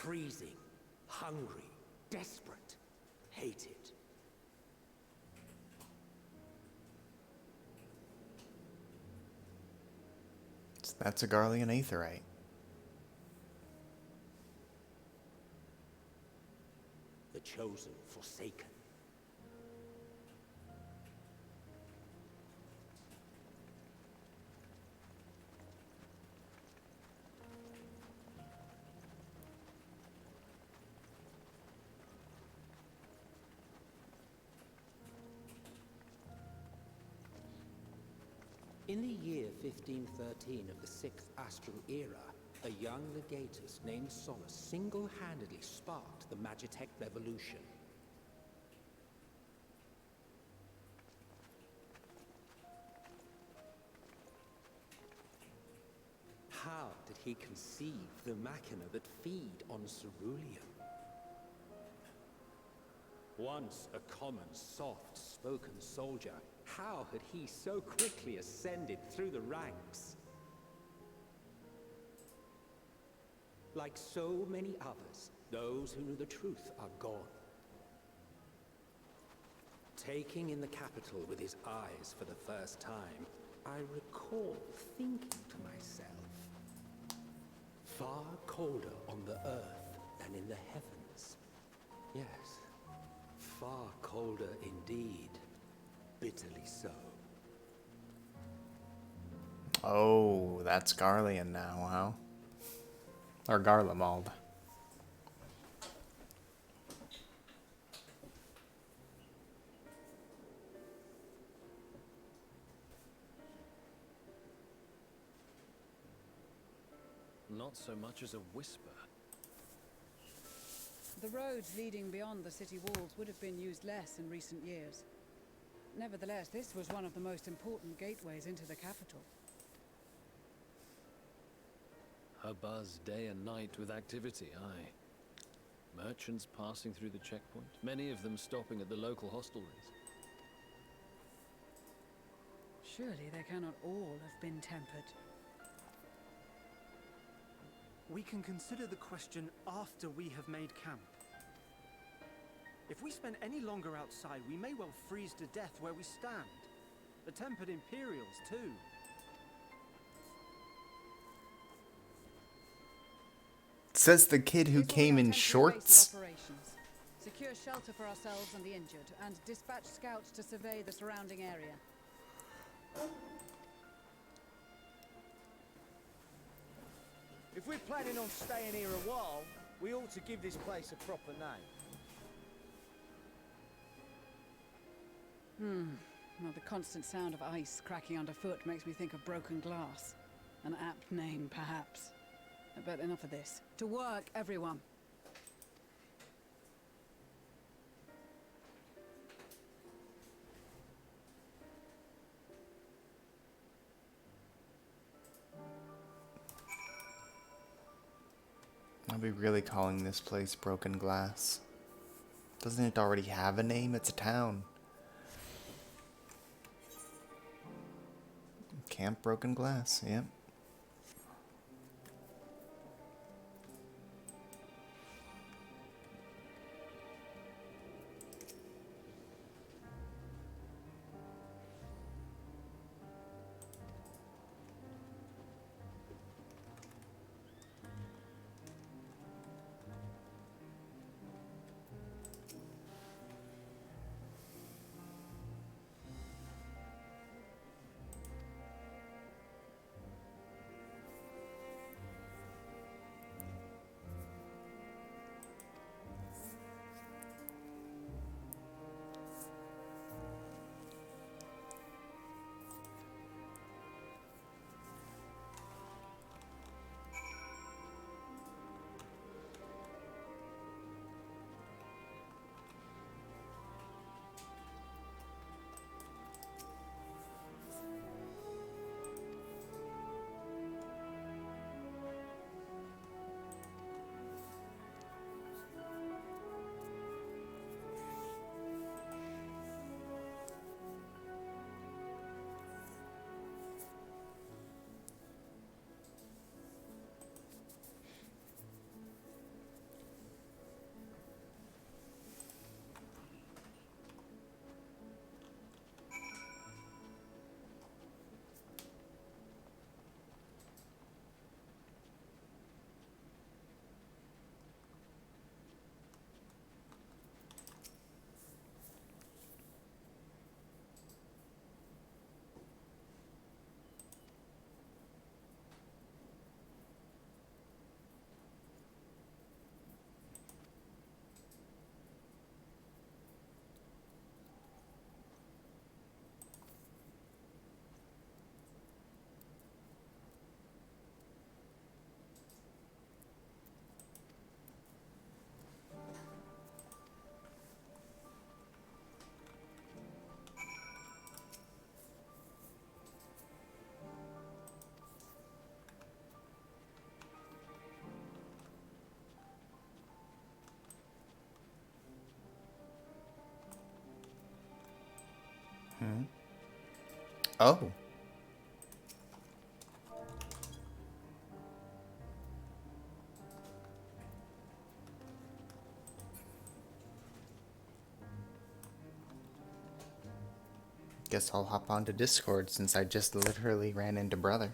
Freezing, hungry, desperate, hated. That's a Garlean Aetheryte. The chosen, forsaken. In the year 1513 of the 6th Astral Era, a young legatus named Solus single-handedly sparked the Magitech Revolution. How did he conceive the machina that feed on ceruleum? Once a common, soft-spoken soldier, how had he so quickly ascended through the ranks? Like so many others, those who knew the truth are gone. Taking in the capital with his eyes for the first time, I recall thinking to myself, far colder on the earth than in the heavens. Yes, far colder indeed. Bitterly so. Oh, that's Garlean now, huh? Or Garlemald. Not so much as a whisper. The roads leading beyond the city walls would have been used less in recent years. Nevertheless, this was one of the most important gateways into the capital. A buzz day and night with activity, aye. Merchants passing through the checkpoint, many of them stopping at the local hostelries. Surely they cannot all have been tempered. We can consider the question after we have made camp. If we spend any longer outside, we may well freeze to death where we stand. The tempered Imperials, too. Says the kid who came in shorts. Secure shelter for ourselves and the injured, and dispatch scouts to survey the surrounding area. If we're planning on staying here a while, we ought to give this place a proper name. Well, the constant sound of ice cracking underfoot makes me think of broken glass. An apt name, perhaps. But enough of this. To work, everyone. I'll be really calling this place Broken Glass. Doesn't it already have a name? It's a town. Camp Broken Glass, yep. Oh. Guess I'll hop onto Discord since I just literally ran into brother.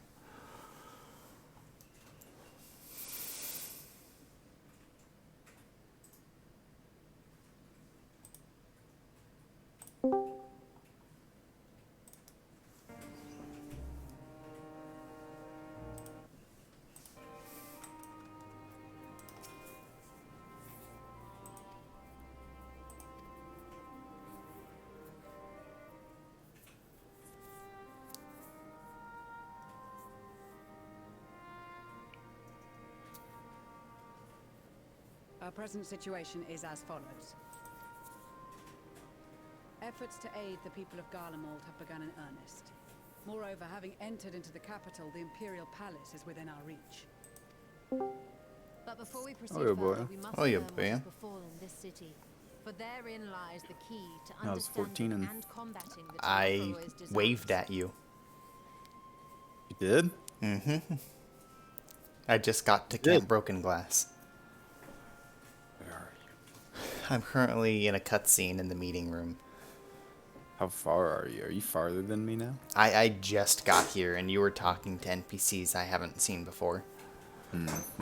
Our present situation is as follows. Efforts to aid the people of Garlemald have begun in earnest. Moreover, having entered into the capital, the Imperial Palace is within our reach. But before we proceed yeah, boy. further, we must Oh, yeah, learn what boy. has befallen this city. For therein lies the key to I was 14 understanding and and combating the I Emperor's desires. waved at you. You did? Mm-hmm. I just got to Did. Camp Broken Glass. Where are you? I'm currently in a cutscene in the meeting room. How far are you? Are you farther than me now? I just got here and you were talking to NPCs I haven't seen before.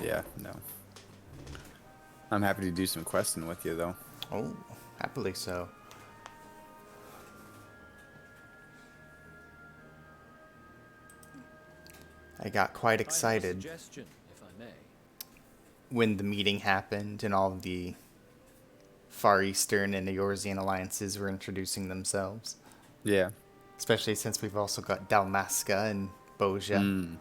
Yeah, no. I'm happy to do some questing with you, though. Oh, happily so. I got quite I have a excited suggestion, if I may. when the meeting happened and all of the Far Eastern and Eorzean alliances were introducing themselves. Yeah. Especially since we've also got Dalmasca and Boja.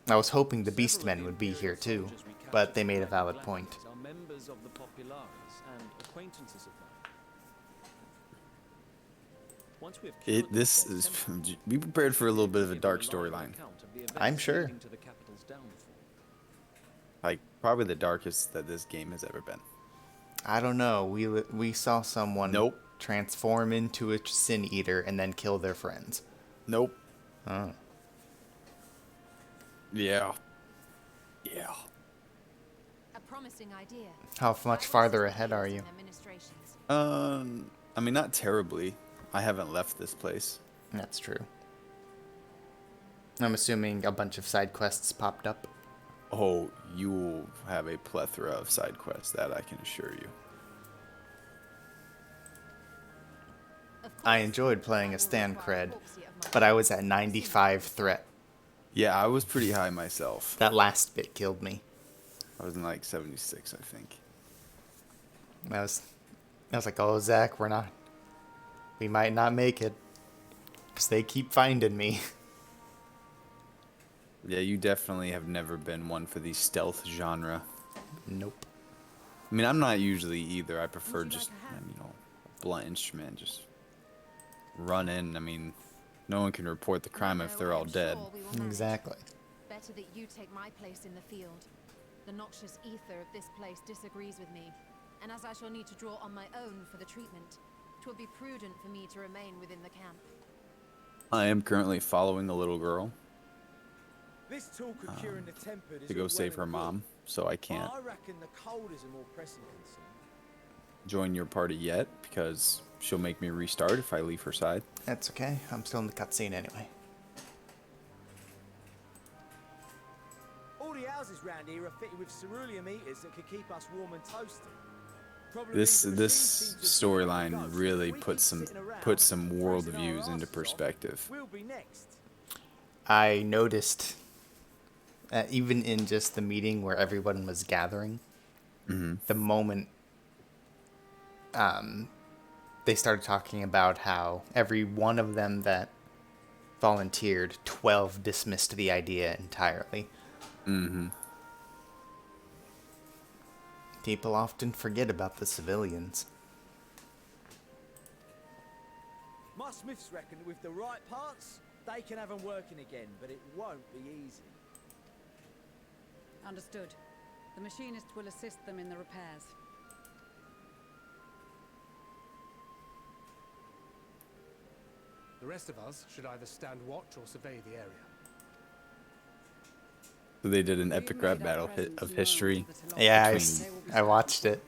I was hoping the Beastmen would be here too, but they made a valid point. Are members of the Populares and acquaintances of mine. Once we have killed This their is. temple, Be prepared for a little bit of a give dark a lively storyline. account of the events I'm sure. leading to the capital's downfall. Like, probably the darkest that this game has ever been. I don't know. We saw someone Nope. transform into a Sin Eater and then kill their friends. Nope. Oh. Yeah. Yeah. A promising idea. How much farther ahead are you? Administrations. I mean, not terribly. I haven't left this place. That's true. I'm assuming a bunch of side quests popped up. Oh, you will have a plethora of side quests, that I can assure you. Of course, I enjoyed playing I a will stand require a cred, proxy of my but I was at 95 threat. Yeah, I was pretty high myself. That last bit killed me. I was in like 76, I think. I was like, oh, Zach, we might not make it. Because they keep finding me. Yeah, you definitely have never been one for the stealth genre. Nope. I mean, I'm not usually either. I prefer Would you just, like a hand? a blunt instrument, just run in. I mean, no one can report the crime if No, they're I all am dead. sure we will manage. Exactly. Better that you take my place in the field. The noxious ether of this place disagrees with me, and as I shall need to draw on my own for the treatment, 'twill be prudent for me to remain within the camp. I am currently following a little girl This talk of curing the tempered is to go all save well her and good, mom, so I but can't I reckon the cold is a more pressing concern. join your party yet because she'll make me restart if I leave her side. That's okay. I'm still in the cutscene anyway. All the houses round here are fitted with cerulean heaters that could keep us warm and toasty. Probably This means the machines seem to have storyline ghosts. really We puts keep some sitting around puts some freezing world our views into asses off. perspective. We'll be next. I noticed, even in just the meeting where everyone was gathering, the moment they started talking about how every one of them that volunteered, 12 dismissed the idea entirely. People often forget about the civilians. My smiths reckon with the right parts, they can have them working again, but it won't be easy. Understood. The machinist will assist them in the repairs. All the houses round here are fitted with cerulean heaters that could keep us warm and toasty. Probably means the machines seem to have ghosts. We keep sitting around freezing our asses off. We'll be next. rest of us should either stand watch or survey the area. So they did an epic rap battle of history. Yeah, between- I watched it.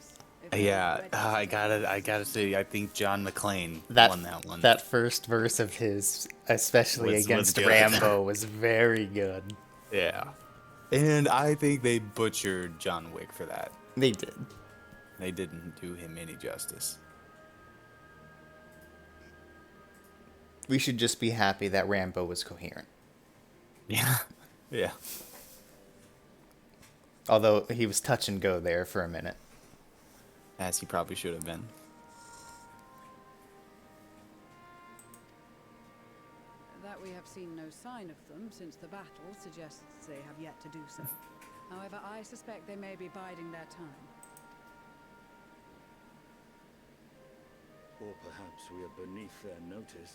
Yeah, I gotta say, I think John McClane That won that one. that first verse of his, especially Was against good. Rambo, was very good. Yeah. And I think they butchered John Wick for that. They did. They didn't do him any justice. We should just be happy that Rambo was coherent. Yeah. Yeah. Although he was touch and go there for a minute. As he probably should have been. That we have seen no sign of them since the battle suggests they have yet to do so. However, I suspect they may be biding their time. Or perhaps we are beneath their notice.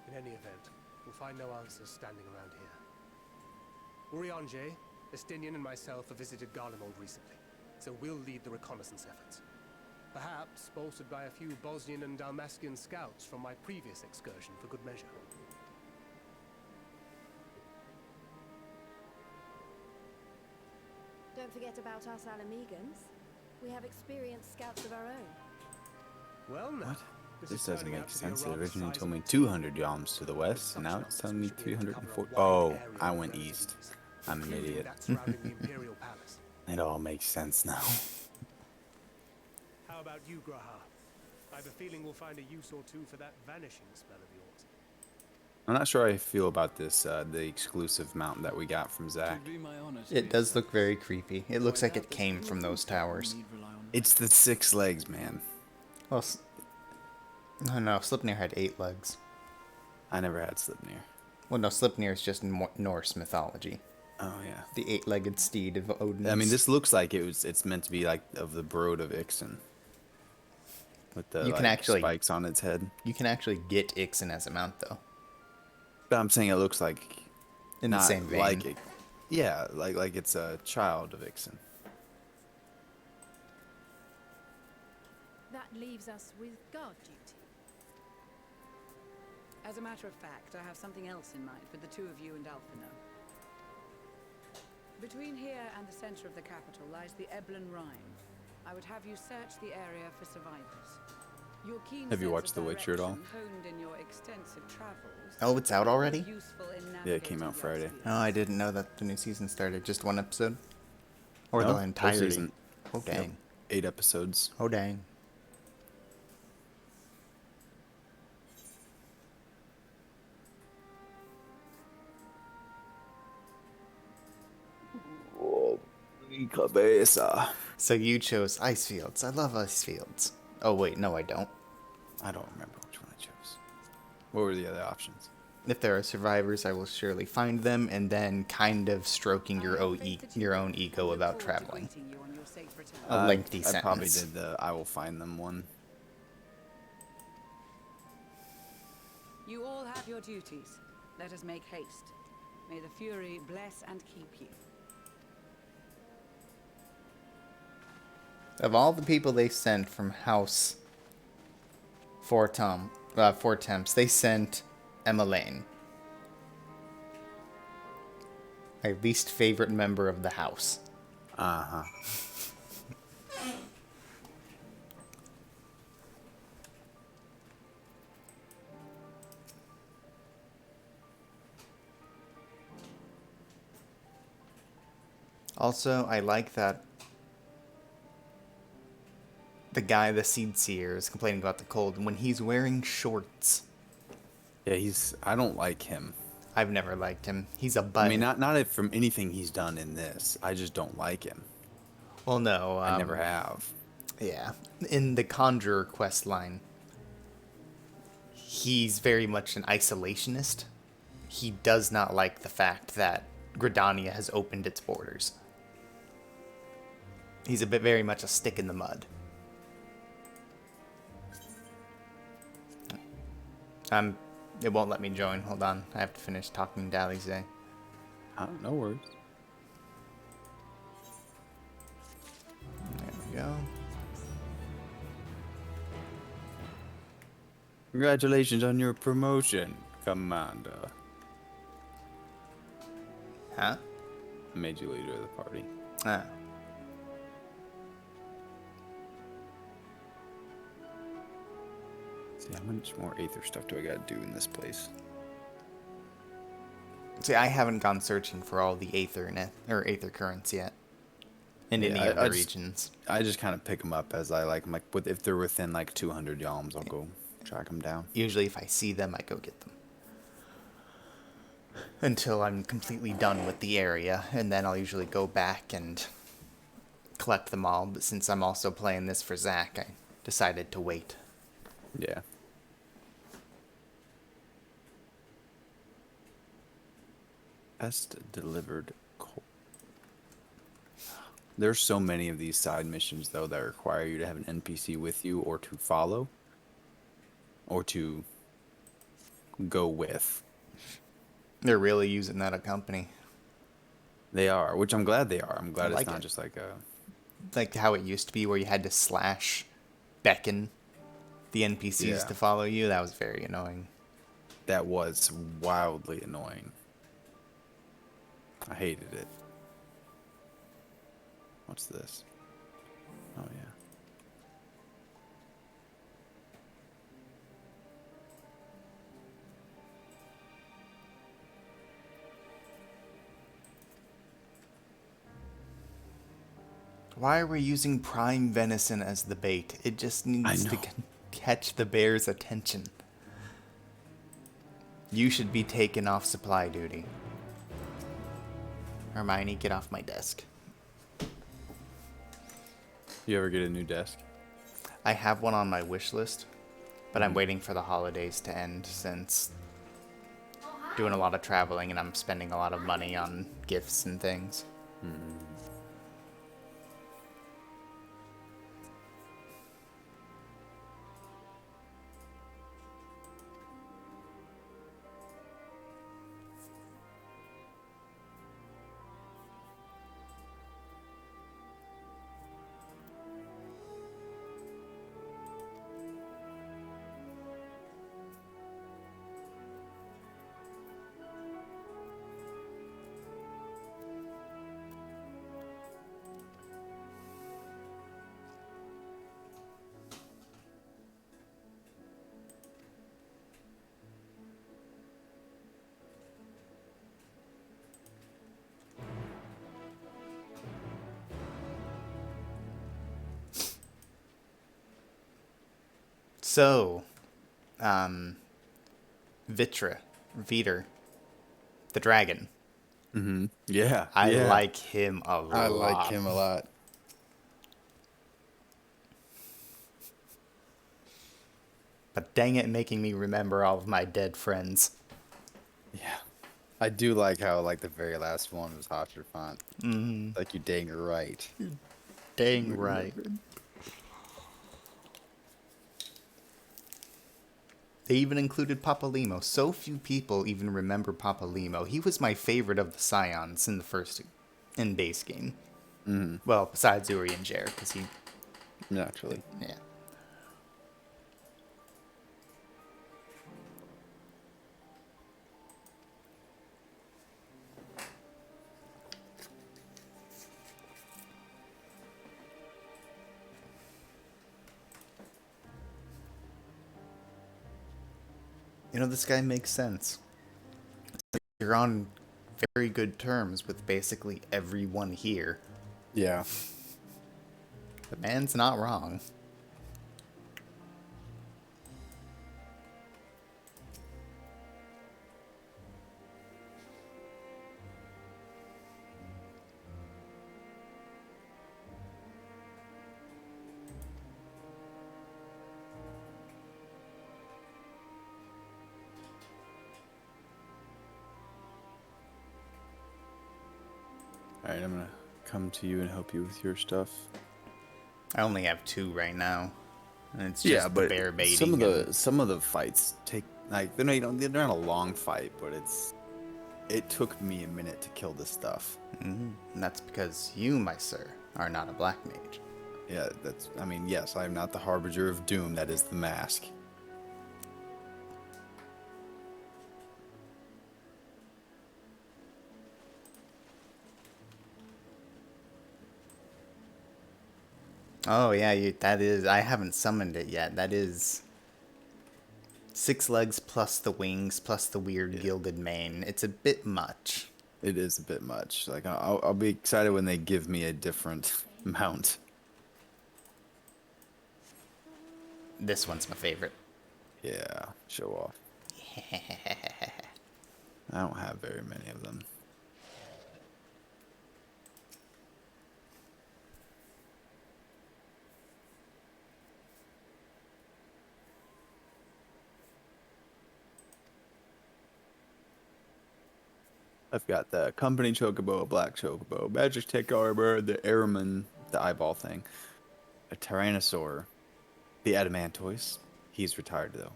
In any event, we'll find no answers standing around here. Urianger, Estinian and myself have visited Garlemald recently, so we'll lead the reconnaissance efforts. Perhaps bolstered by a few Bosnian and Dalmatian scouts from my previous excursion for good measure. Don't forget about us Alamegans. We have experienced scouts of our own. Well, now, What? This is doesn't turning make out to be a sense. It rather originally told me sizable 200 yalms to the west, and now it's telling me which means we cover a 340. wide Oh, area I of went relative east. ease, I'm an including idiot. that surrounding the Imperial Palace. It all makes sense now. How about you, Graha? I have a feeling we'll find a use or two for that vanishing spell of yours. I'm not sure how I feel about this, the exclusive mount that we got from Zach. It'd be my honor to It be does a look very creepy. It looks like it came from those towers. need rely on It's the 6 legs, man. Well, no, Slipnir had 8 legs. I never had Slipnir. Well, no, Slipnir is just Norse mythology. Oh, yeah. The 8-legged steed of Odin. I mean, this looks like it's meant to be like of the Brood of Ixen. With the You can like, actually- spikes on its head. You can actually get Ixen as a mount, though. But I'm saying it looks like In the not same vein. like it. Yeah, like it's a child of Ixen. That leaves us with guard duty. As a matter of fact, I have something else in mind for the two of you and Alphino. Between here and the center of the capital lies the Eblan Rhine. I would have you search the area for survivors. Your keen Have you sense watched of The Witcher at all? direction, honed in your extensive travels, Oh, it's out already? useful in Yeah, it came out navigating the Friday. Oh, I didn't know that the new season started. Just one episode? Or No, the whole entirety? season. Oh, dang. Yep, 8 episodes. Oh, dang. Mi cabeza. So you chose ice fields. I love ice fields. Oh, wait, no, I don't. I don't remember which one I chose. What were the other options? If there are survivors, I will surely find them, and then kind of stroking your own ego about traveling. A lengthy I sentence. probably did the I will find them one. You all have your duties. Let us make haste. May the Fury bless and keep you. Of all the people they sent from House Four Temps, they sent Emma Lane. My least favorite member of the house. Uh-huh. Also, I like that the guy, the Seed Seer, is complaining about the cold when he's wearing shorts. Yeah, I don't like him. I've never liked him. He's a bud. I mean, not from anything he's done in this. I just don't like him. Well, no. I never have. Yeah. In the Conjurer quest line, he's very much an isolationist. He does not like the fact that Gridania has opened its borders. He's very much a stick in the mud. It won't let me join. Hold on. I have to finish talking to Alize. No worries. Congratulations on your promotion, Commander. Huh? I made you leader of the party. Ah. See, how much more Aether stuff do I gotta do in this place? See, I haven't gone searching for all the Aether currents yet. In any of the regions. I just kind of pick them up as I like. I'm like, if they're within like 200 yalms, I'll go track them down. Usually if I see them, I go get them. Until I'm completely done with the area, and then I'll usually go back and collect them all. But since I'm also playing this for Zach, I decided to wait. Yeah. Best delivered coal. There's so many of these side missions, though, that require you to have an NPC with you or to follow or to go with. They're really using that a company. They are, which I'm glad they are. I'm glad like it's not it. just like a... Like how it used to be where you had to beckon the NPCs to follow you. That was very annoying. That was wildly annoying. I hated it. What's this? Oh, yeah. Why are we using prime venison as the bait? It just needs to catch the bear's attention. You should be taken off supply duty. Hermione, get off my desk. You ever get a new desk? I have one on my wish list, but I'm waiting for the holidays to end since doing a lot of traveling and I'm spending a lot of money on gifts and things. So, Viter, the dragon. Mm-hmm. Yeah. I like him a lot. I like him a lot. But dang it, making me remember all of my dead friends. Yeah. I do like how, like, the very last one was Hotterfont. Mm-hmm. Like, you dang right. Dang right. They even included Papalimo. So few people even remember Papalimo. He was my favorite of the Scions in base game. Mm-hmm. Well, besides Uri and Jer, because he... Naturally. Yeah. You know, this guy makes sense. You're on very good terms with basically everyone here. Yeah. The man's not wrong. Alright, I'm gonna come to you and help you with your stuff. I only have 2 right now. And it's just the bear baiting. Some of the fights take like they're not a long fight, but it took me a minute to kill this stuff. Mm-hmm. And that's because you, my sir, are not a black mage. Yeah, yes, I am not the harbinger of doom that is the mask. Oh yeah, that is. I haven't summoned it yet. That is 6 legs plus the wings plus the weird gilded mane. It's a bit much. It is a bit much. Like I'll be excited when they give me a different mount. This one's my favorite. Yeah, show off. I don't have very many of them. I've got the company chocobo, black chocobo, magic tech armor, the airman, the eyeball thing, a tyrannosaur, the adamantoise. He's retired though.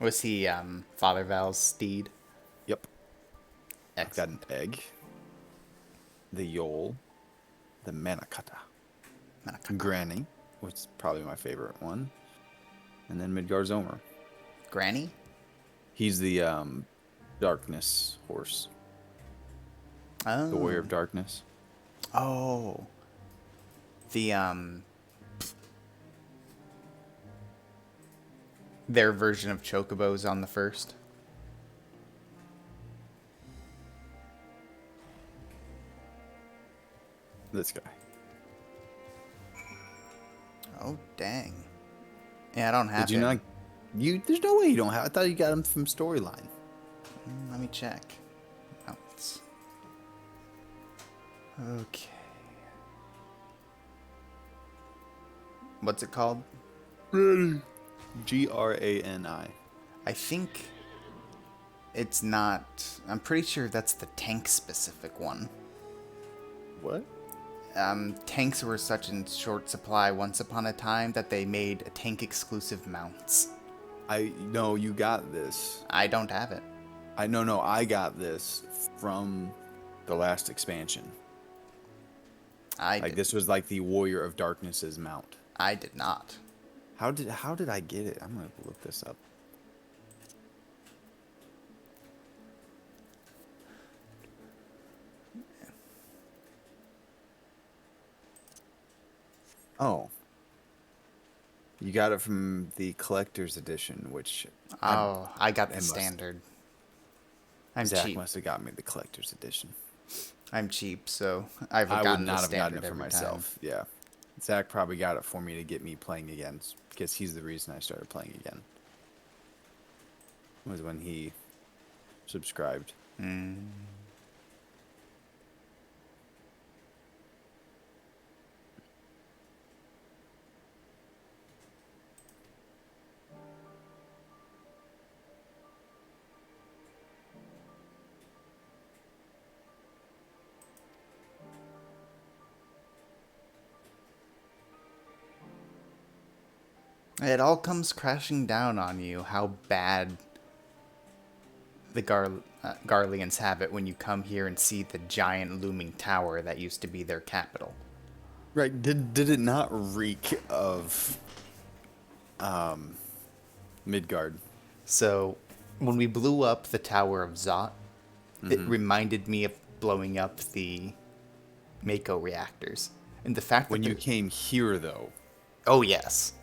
Was he Father Val's steed? Yep. I've got Excellent. an egg, the yole, the manakata, Granny, which is probably my favorite one, and then Midgard's Omer. Granny? He's the darkness horse, Oh. the warrior of darkness. Oh. The their version of chocobos on the first. This guy. Oh dang. Yeah, I don't have Did you him. not? You? There's no way you don't have. I thought you got him from storyline. Let me check. Mounts. Okay. What's it called? Grani. Grani. I think it's not. I'm pretty sure that's the tank specific one. What? Tanks were such in short supply once upon a time that they made tank exclusive mounts. I know you got this. I don't have it. No, I got this from the last expansion. This was like the Warrior of Darkness's mount. I did not. How did I get it? I'm gonna look this up. Oh. You got it from the collector's edition, which I got the standard. I'm Zach cheap. must have got me the collector's edition. I'm cheap, so I've I would gotten not the have gotten standard it for every myself. time. Yeah. Zach probably got it for me to get me playing again, because he's the reason I started playing again. Was when he subscribed. It all comes crashing down on you how bad the Garleans have it when you come here and see the giant looming tower that used to be their capital. Right. Did it not reek of Midgard? So, when we blew up the Tower of Zot, it reminded me of blowing up the Mako reactors. And the fact When that you came here, though. Oh, yes.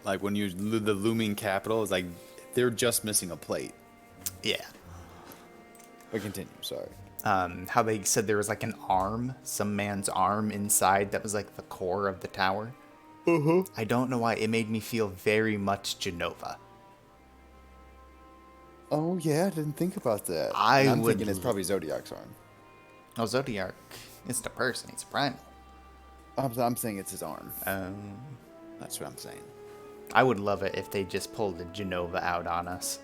Like, when the looming capital is like, they're just missing a plate. Yeah. But continue, sorry. How they said there was like an arm, some man's arm inside that was like the core of the tower. I don't know why. It made me feel very much Genova. Oh, yeah, I didn't think about that. I'm thinking it's probably Zodiac's arm. Oh, Zodiac isn't a person. He's a primal. I'm saying it's his arm. That's what I'm saying. I would love it if they just pulled a Genova out on us.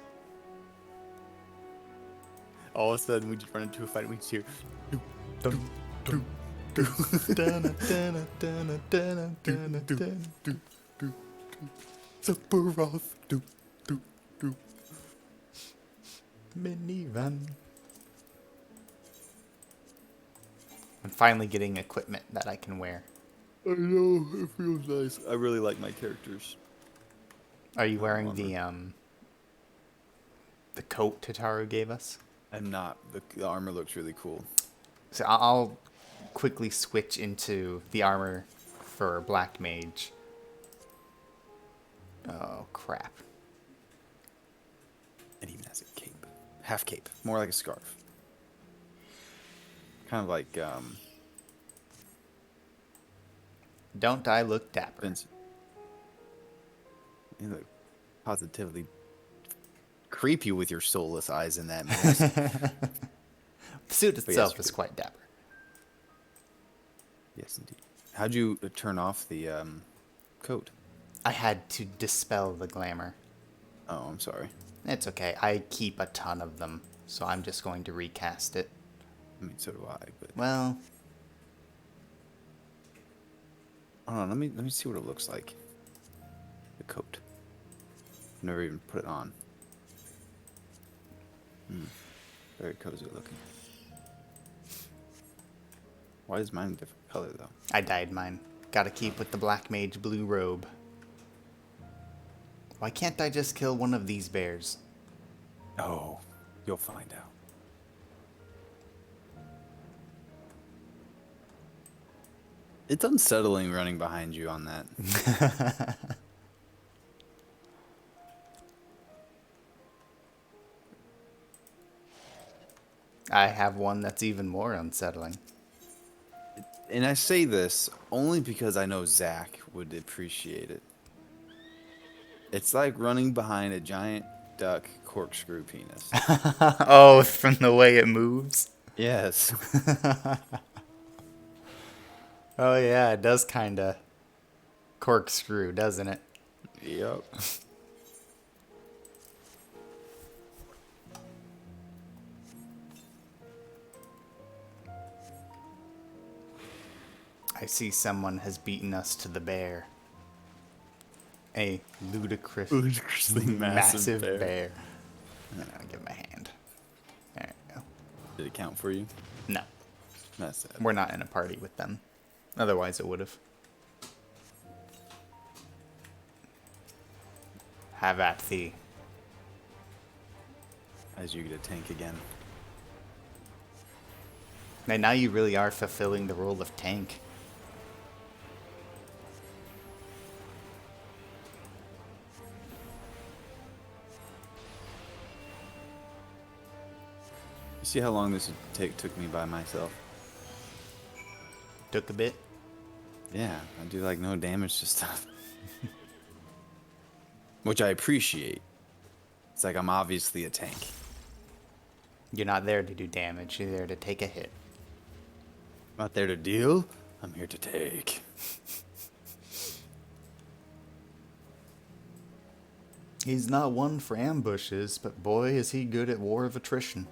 All of a sudden, we just run into a fight and we just hear... Sephiroth. Minivan. I'm finally getting equipment that I can wear. I know, it feels nice. I really like my characters. Are you wearing the coat Tataru gave us? I'm not. The armor looks really cool. So I'll quickly switch into the armor for Black Mage. Oh, crap. It even has a cape. Half cape. More like a scarf. Kind of like, Don't I look dapper? Vincent. You look positively creepy with your soulless eyes in that mist. The suit But itself yes, is quite dapper. Yes, indeed. How'd you turn off the coat? I had to dispel the glamour. Oh, I'm sorry. It's okay. I keep a ton of them, so I'm just going to recast it. I mean, so do I. But Well, hold on, let me see what it looks like. The coat. Never even put it on. Very cozy looking. Why is mine a different color though? I dyed mine. Gotta keep with the Black Mage blue robe. Why can't I just kill one of these bears? Oh, you'll find out. It's unsettling running behind you on that. I have one that's even more unsettling. And I say this only because I know Zach would appreciate it. It's like running behind a giant duck corkscrew penis. Oh, from the way it moves? Yes. Oh yeah, it does kinda corkscrew, doesn't it? Yep. I see someone has beaten us to the bear. A Ludicrously massive bear. And then I'll give him a hand. There you go. Did it count for you? No, That's it. we're not in a party with them. Otherwise it would have. Have at thee. As you get a tank again. And now you really are fulfilling the role of tank. You see how long this took me by myself? Took a bit. Yeah, I do like no damage to stuff. Which I appreciate. It's like I'm obviously a tank. You're not there to do damage, you're there to take a hit. I'm not there to deal, I'm here to take. He's not one for ambushes, but boy is he good at war of attrition.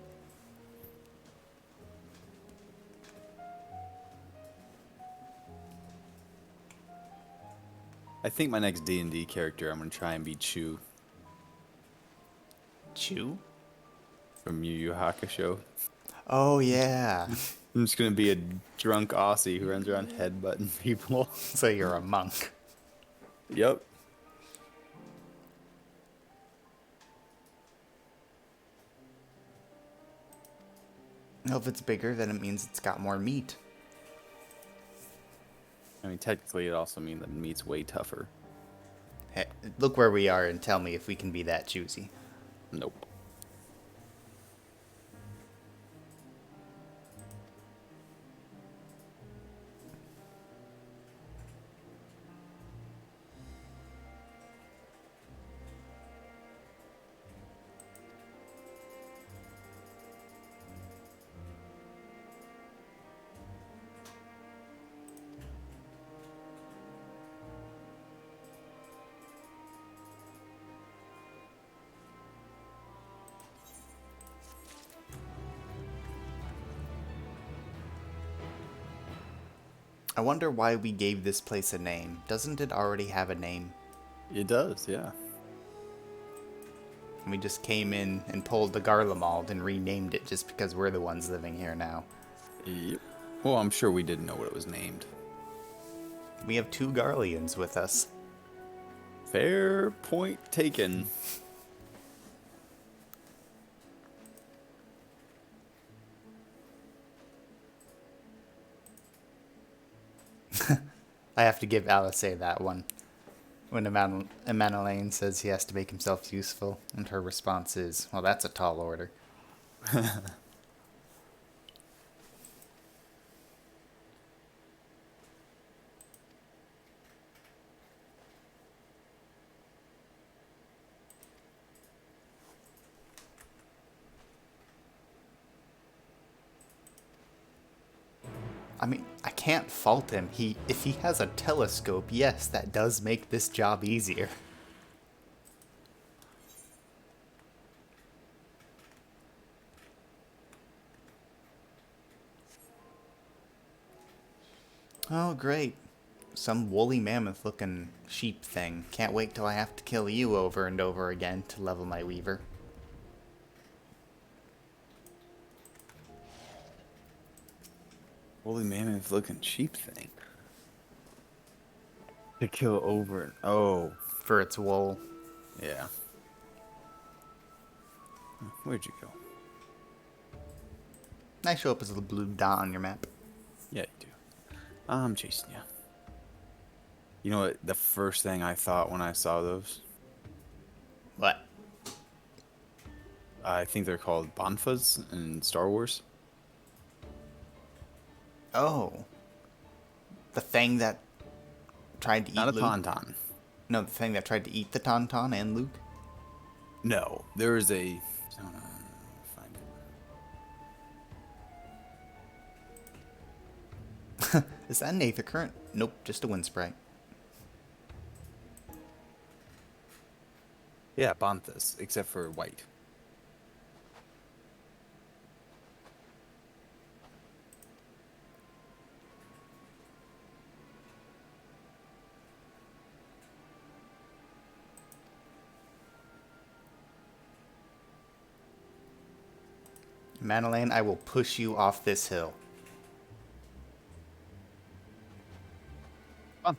I think my next D&D character, I'm going to try and be Chew Chew? from Yu Yu Hakusho. Oh yeah. I'm just going to be a drunk Aussie who runs around headbutting people. So you're a monk. Yep. Well, if it's bigger, then it means it's got more meat. I mean, technically, it also means that meat's way tougher. Hey, look where we are and tell me if we can be that choosy. Nope. I wonder why we gave this place a name. Doesn't it already have a name? It does, yeah. And we just came in and pulled the Garlemald and renamed it just because we're the ones living here now. Yep. Well, I'm sure we didn't know what it was named. We have 2 Garleans with us. Fair point taken. I have to give Alice that one. When Emanuele says he has to make himself useful, and her response is, well, that's a tall order. I mean, I can't fault him. If he has a telescope, yes, that does make this job easier. Oh, great. Some woolly mammoth looking sheep thing. Can't wait till I have to kill you over and over again to level my weaver. Woolly mammoth looking sheep thing. To kill over and oh. For its wool. Yeah. Where'd you go? I show up as a blue dot on your map. Yeah, you do. I'm chasing you. You know what? The first thing I thought when I saw those? What? I think they're called Banfas in Star Wars. Oh. The thing that tried to eat Not a Luke? tauntaun. No, the thing that tried to eat the tauntaun and Luke? No, there is a. Find it. Is that an Aether Current? Nope, just a wind sprite. Yeah, Banthas, except for white. Madeline, I will push you off this hill. Bantha.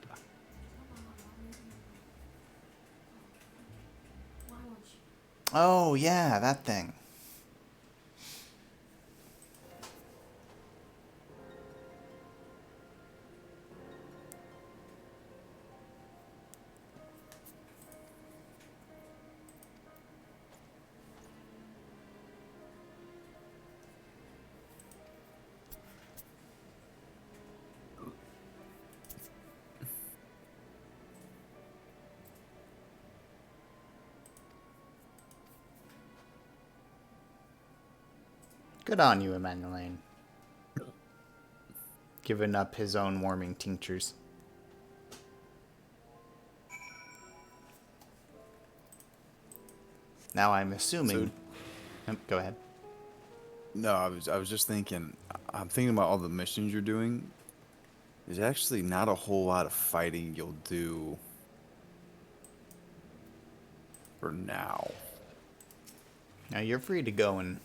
Oh, yeah, that thing. Good on you, Emanuele. Giving up his own warming tinctures. Now I'm assuming... go ahead. No, I was just thinking. I'm thinking about all the missions you're doing. There's actually not a whole lot of fighting you'll do for now. Now you're free to go and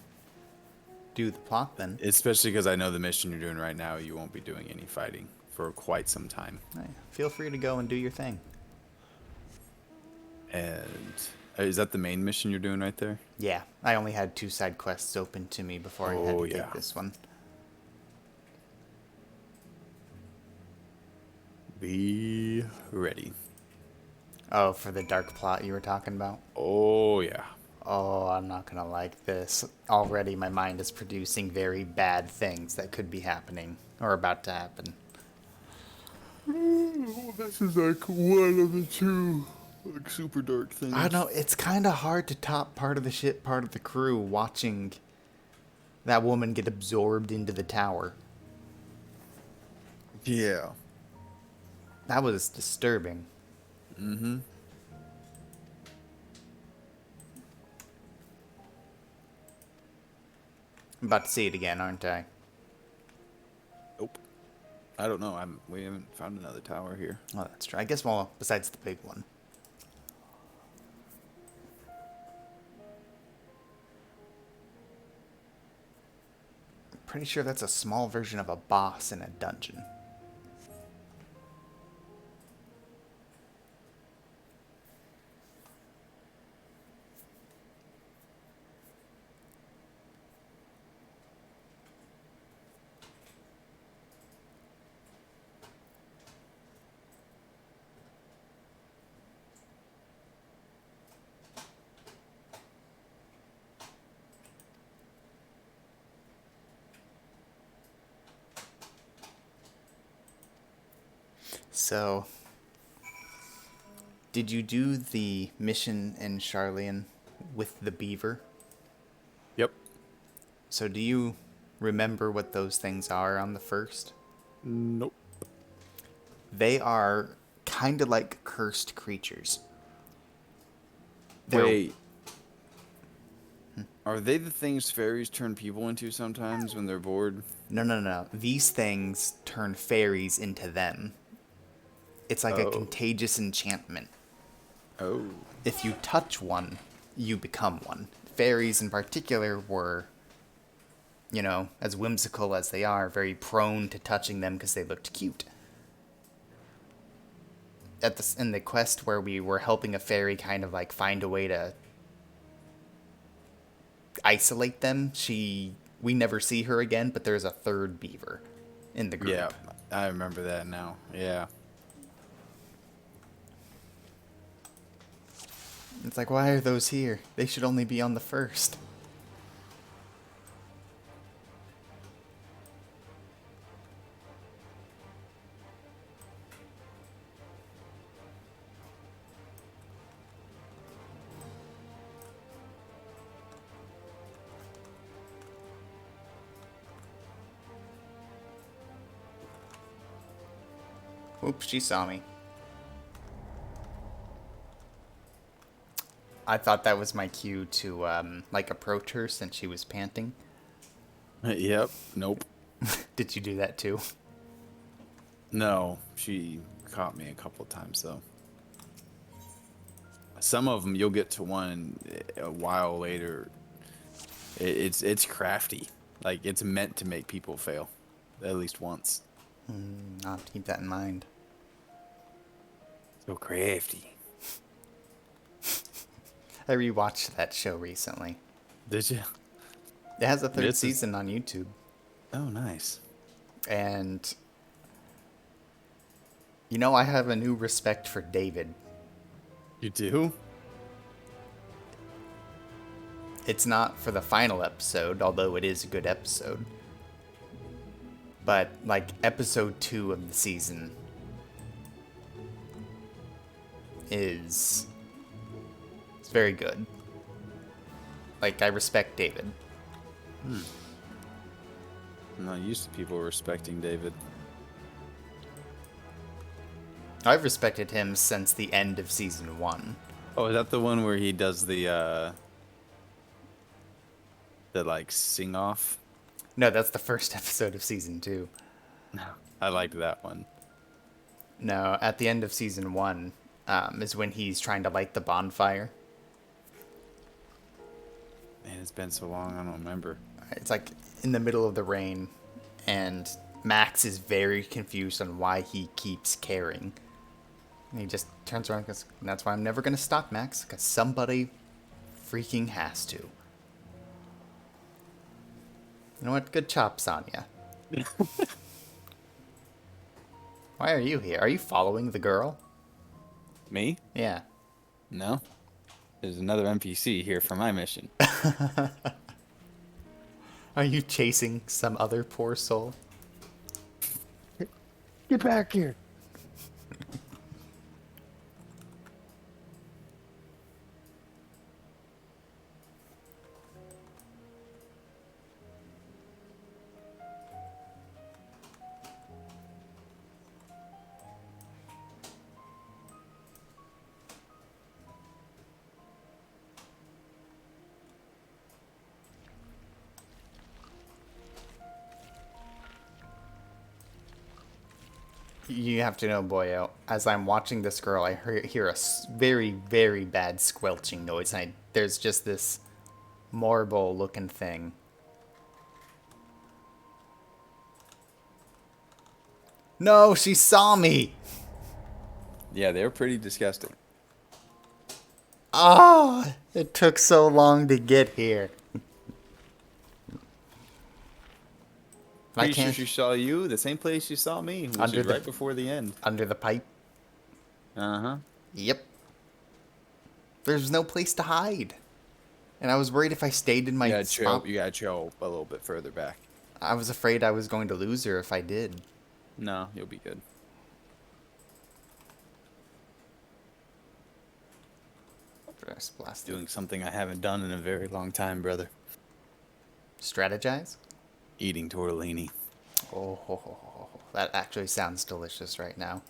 do the plot then. Especially because I know the mission you're doing right now, you won't be doing any fighting for quite some time. Hey, feel free to go and do your thing. And is that the main mission you're doing right there? Yeah, I only had 2 side quests open to me before I had to take this one. Be ready. Oh, for the dark plot you were talking about? Oh, yeah. Oh, I'm not gonna like this. Already my mind is producing very bad things that could be happening, or about to happen. This is like one of the 2 like super dark things. I don't know, it's kind of hard to top part of the ship, part of the crew, watching that woman get absorbed into the tower. Yeah. That was disturbing. Mm-hmm. I'm about to see it again, aren't I? Nope. I don't know. We haven't found another tower here. Oh, that's true. I guess, well, besides the big one. I'm pretty sure that's a small version of a boss in a dungeon. So, did you do the mission in Charlian with the beaver? Yep. So do you remember what those things are on the first? Nope. They are kind of like cursed creatures. They're- Wait. Are they the things fairies turn people into sometimes when they're bored? No. These things turn fairies into them. It's like a contagious enchantment. Oh. If you touch one, you become one. Fairies in particular were, you know, as whimsical as they are, very prone to touching them because they looked cute. In the quest where we were helping a fairy kind of like find a way to isolate them, we never see her again, but there's a third beaver in the group. Yeah, I remember that now. Yeah. It's like, why are those here? They should only be on the first. Oops, she saw me. I thought that was my cue to, like, approach her since she was panting. Yep. Nope. Did you do that too? No, she caught me a couple of times though. Some of them you'll get to one a while later. It's crafty. Like it's meant to make people fail, at least once. I'll have to keep that in mind. So crafty. I rewatched that show recently. Did you? It has a third season on YouTube. Oh, nice. And, you know, I have a new respect for David. You do? It's not for the final episode, although it is a good episode. But, like, episode 2 of the season is... it's very good. Like, I respect David. I'm not used to people respecting David. I've respected him since the end of season 1. Oh, is that the one where he does the like sing off? No, that's the first episode of season 2. I liked that one. No, at the end of season 1 is when he's trying to light the bonfire. Man, it's been so long, I don't remember. It's like in the middle of the rain, and Max is very confused on why he keeps caring. And he just turns around and goes, "That's why I'm never going to stop, Max, because somebody freaking has to." You know what? Good chops on ya. Why are you here? Are you following the girl? Me? Yeah. No. There's another NPC here for my mission. Are you chasing some other poor soul? Get back here. You have to know, Boyo, as I'm watching this girl, I hear a very, very bad squelching noise. And there's just this marble-looking thing. No, she saw me! Yeah, they're pretty disgusting. Ah, it took so long to get here. Pretty sure she saw you the same place she saw me, which is right before the end. Under the pipe? Uh-huh. Yep. There's no place to hide. And I was worried if I stayed in my spot. You gotta chill a little bit further back. I was afraid I was going to lose her if I did. No, you'll be good. First blast. Doing something I haven't done in a very long time, brother. Strategize? Eating tortellini. That actually sounds delicious right now.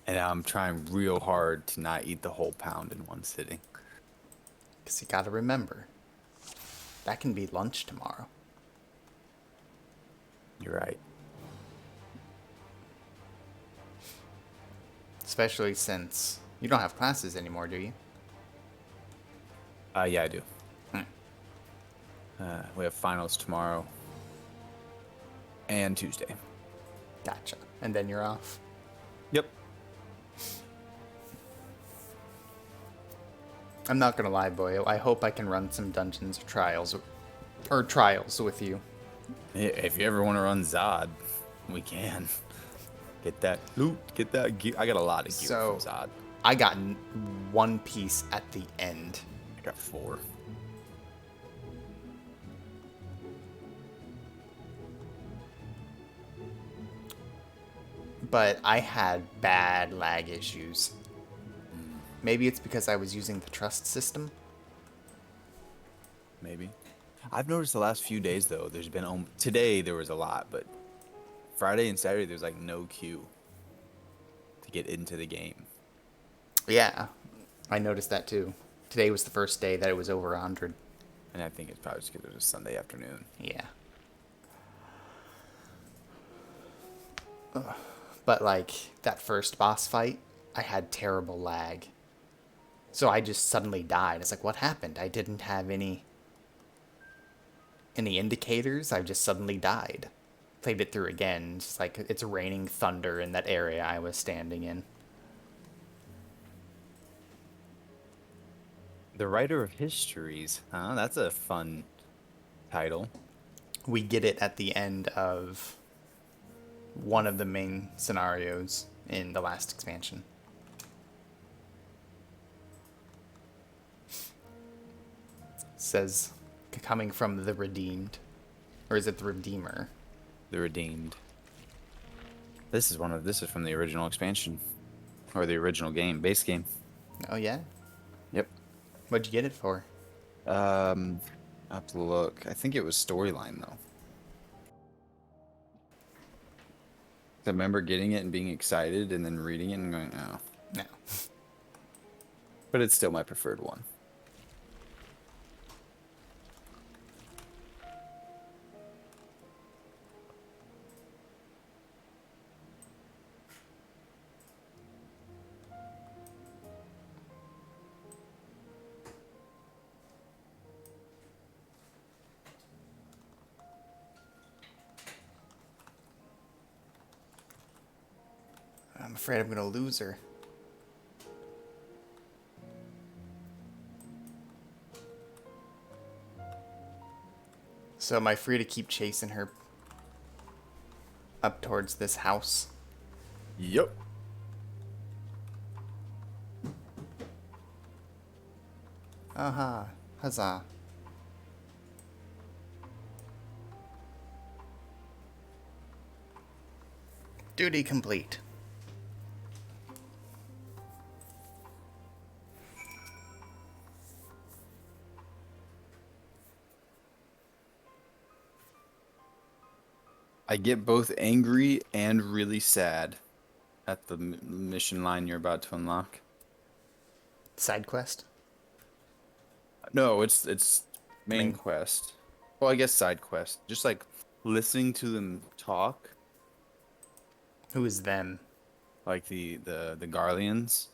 And I'm trying real hard to not eat the whole pound in one sitting. Because you gotta remember, that can be lunch tomorrow. You're right. Especially since you don't have classes anymore, do you? Yeah, I do. We have finals tomorrow and Tuesday. Gotcha. And then you're off? Yep. I'm not gonna lie, Boyo. I hope I can run some dungeons or trials with you. If you ever want to run Zod, we can. Get that loot, get that gear. I got a lot of gear from Zod. I got one piece at the end. I got 4. But I had bad lag issues. Maybe it's because I was using the trust system. Maybe. I've noticed the last few days, though, there's been... today, there was a lot, but Friday and Saturday, there's, like, no queue to get into the game. Yeah, I noticed that, too. Today was the first day that it was over 100. And I think it's probably just because it was a Sunday afternoon. Yeah. But, like, that first boss fight, I had terrible lag. So I just suddenly died. It's like, what happened? I didn't have any indicators. I just suddenly died. Played it through again. It's like, it's raining thunder in that area I was standing in. The Writer of Histories. Huh? That's a fun title. We get it at the end of one of the main scenarios in the last expansion. Says coming from the Redeemed. Or is it the Redeemer? The Redeemed. This is from the original expansion. Or the original game, base game. Oh yeah? Yep. What'd you get it for? I have to look. I think it was storyline though. I remember getting it and being excited and then reading it and going, oh. No. But it's still my preferred one. I'm afraid I'm gonna lose her. So am I free to keep chasing her up towards this house? Yep. Aha. Huzzah. Duty complete. I get both angry and really sad at the mission line you're about to unlock. Side quest? No, it's main quest. Well, I guess side quest. Just like listening to them talk. Who is them? Like the Garleans.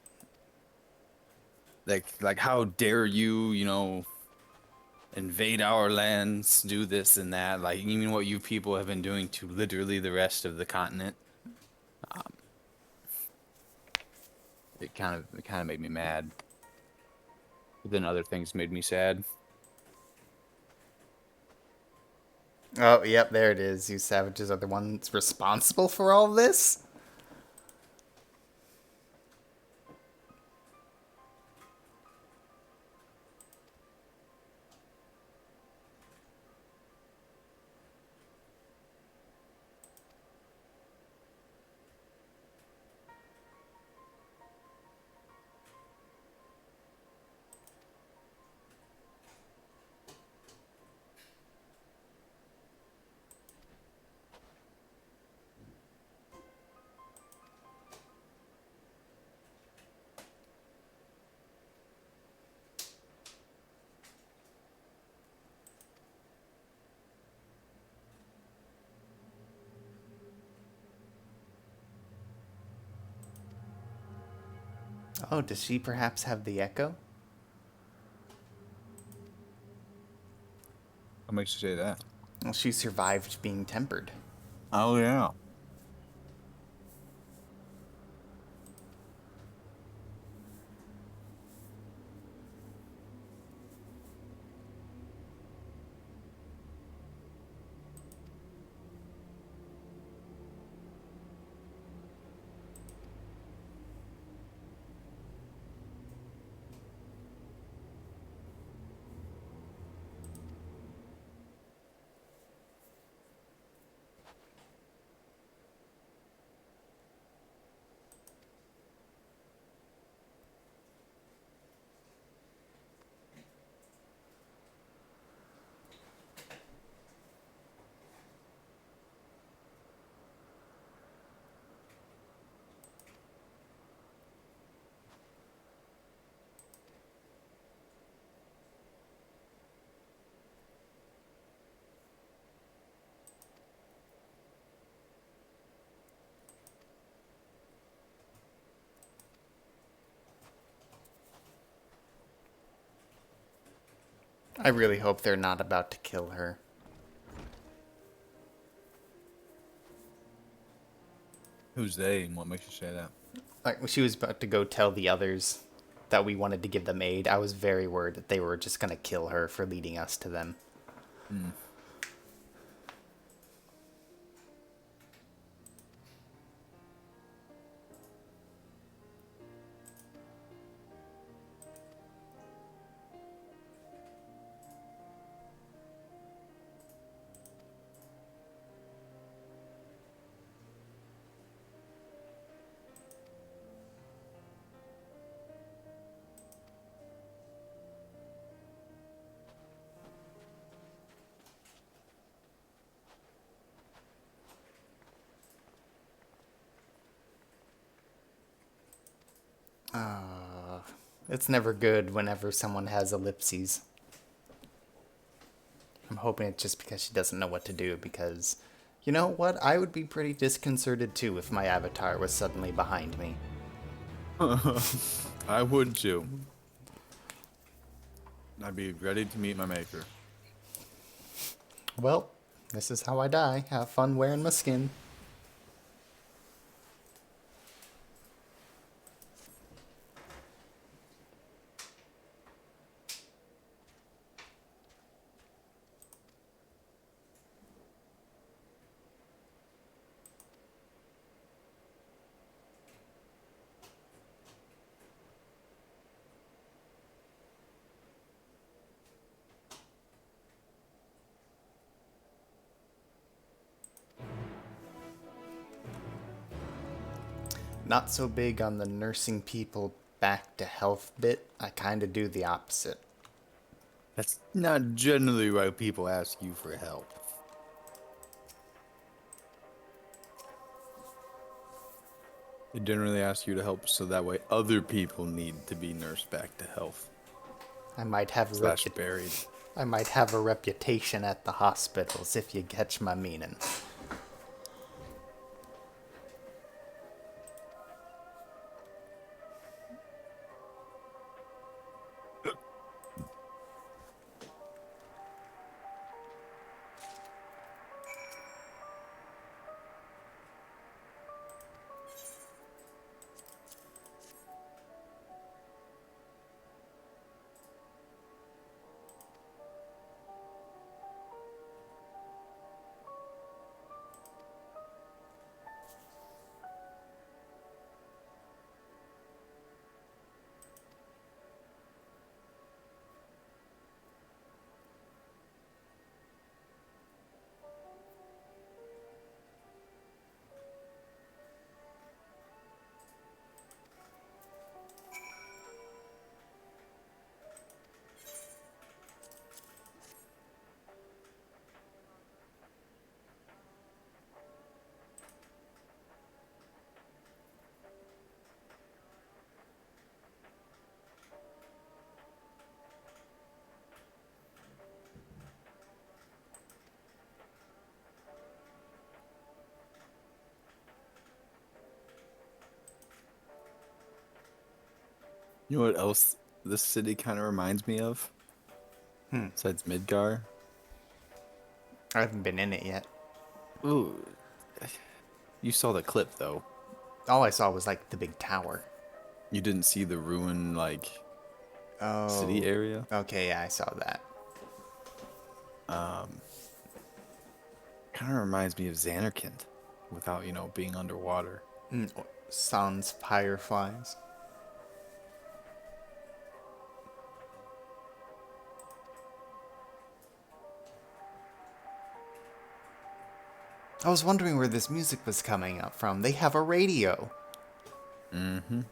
Like how dare you, invade our lands, do this and that, like even what you people have been doing to literally the rest of the continent. It kind of made me mad. But then other things made me sad. Oh, yep, there it is. You savages are the ones responsible for all this? Oh, does she perhaps have the echo? What makes you say that? Well, she survived being tempered. Oh, yeah. I really hope they're not about to kill her. Who's they and what makes you say that? Like, when she was about to go tell the others that we wanted to give them aid, I was very worried that they were just going to kill her for leading us to them. Hmm. It's never good whenever someone has ellipses. I'm hoping it's just because she doesn't know what to do, because, you know what? I would be pretty disconcerted too if my avatar was suddenly behind me. I would too. I'd be ready to meet my maker. Well, this is how I die. Have fun wearing my skin. Not so big on the nursing people back to health bit. I kind of do the opposite. That's not generally why people ask you for help. They generally ask you to help so that way other people need to be nursed back to health. I might have a / buried. I might have a reputation at the hospitals, if you catch my meaning. You know what else this city kind of reminds me of? Besides Midgar? I haven't been in it yet. Ooh. You saw the clip, though. All I saw was like the big tower. You didn't see the ruin, like, Oh. city area? Okay, yeah, I saw that. Kind of reminds me of Xanarkand without, being underwater. Sans fireflies. I was wondering where this music was coming up from. They have a radio. Mm-hmm.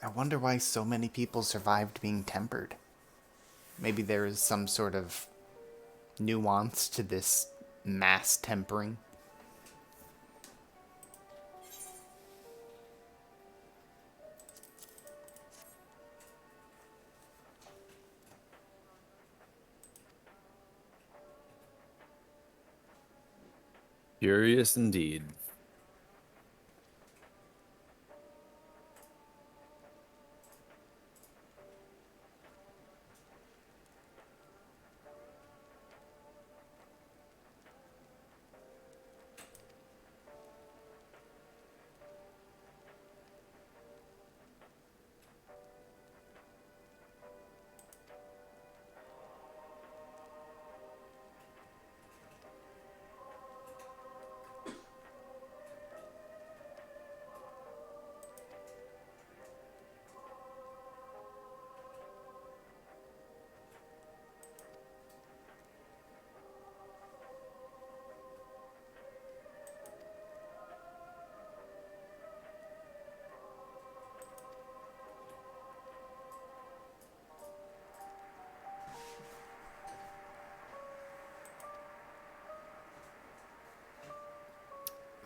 I wonder why so many people survived being tempered. Maybe there is some sort of nuance to this mass tempering. Curious indeed.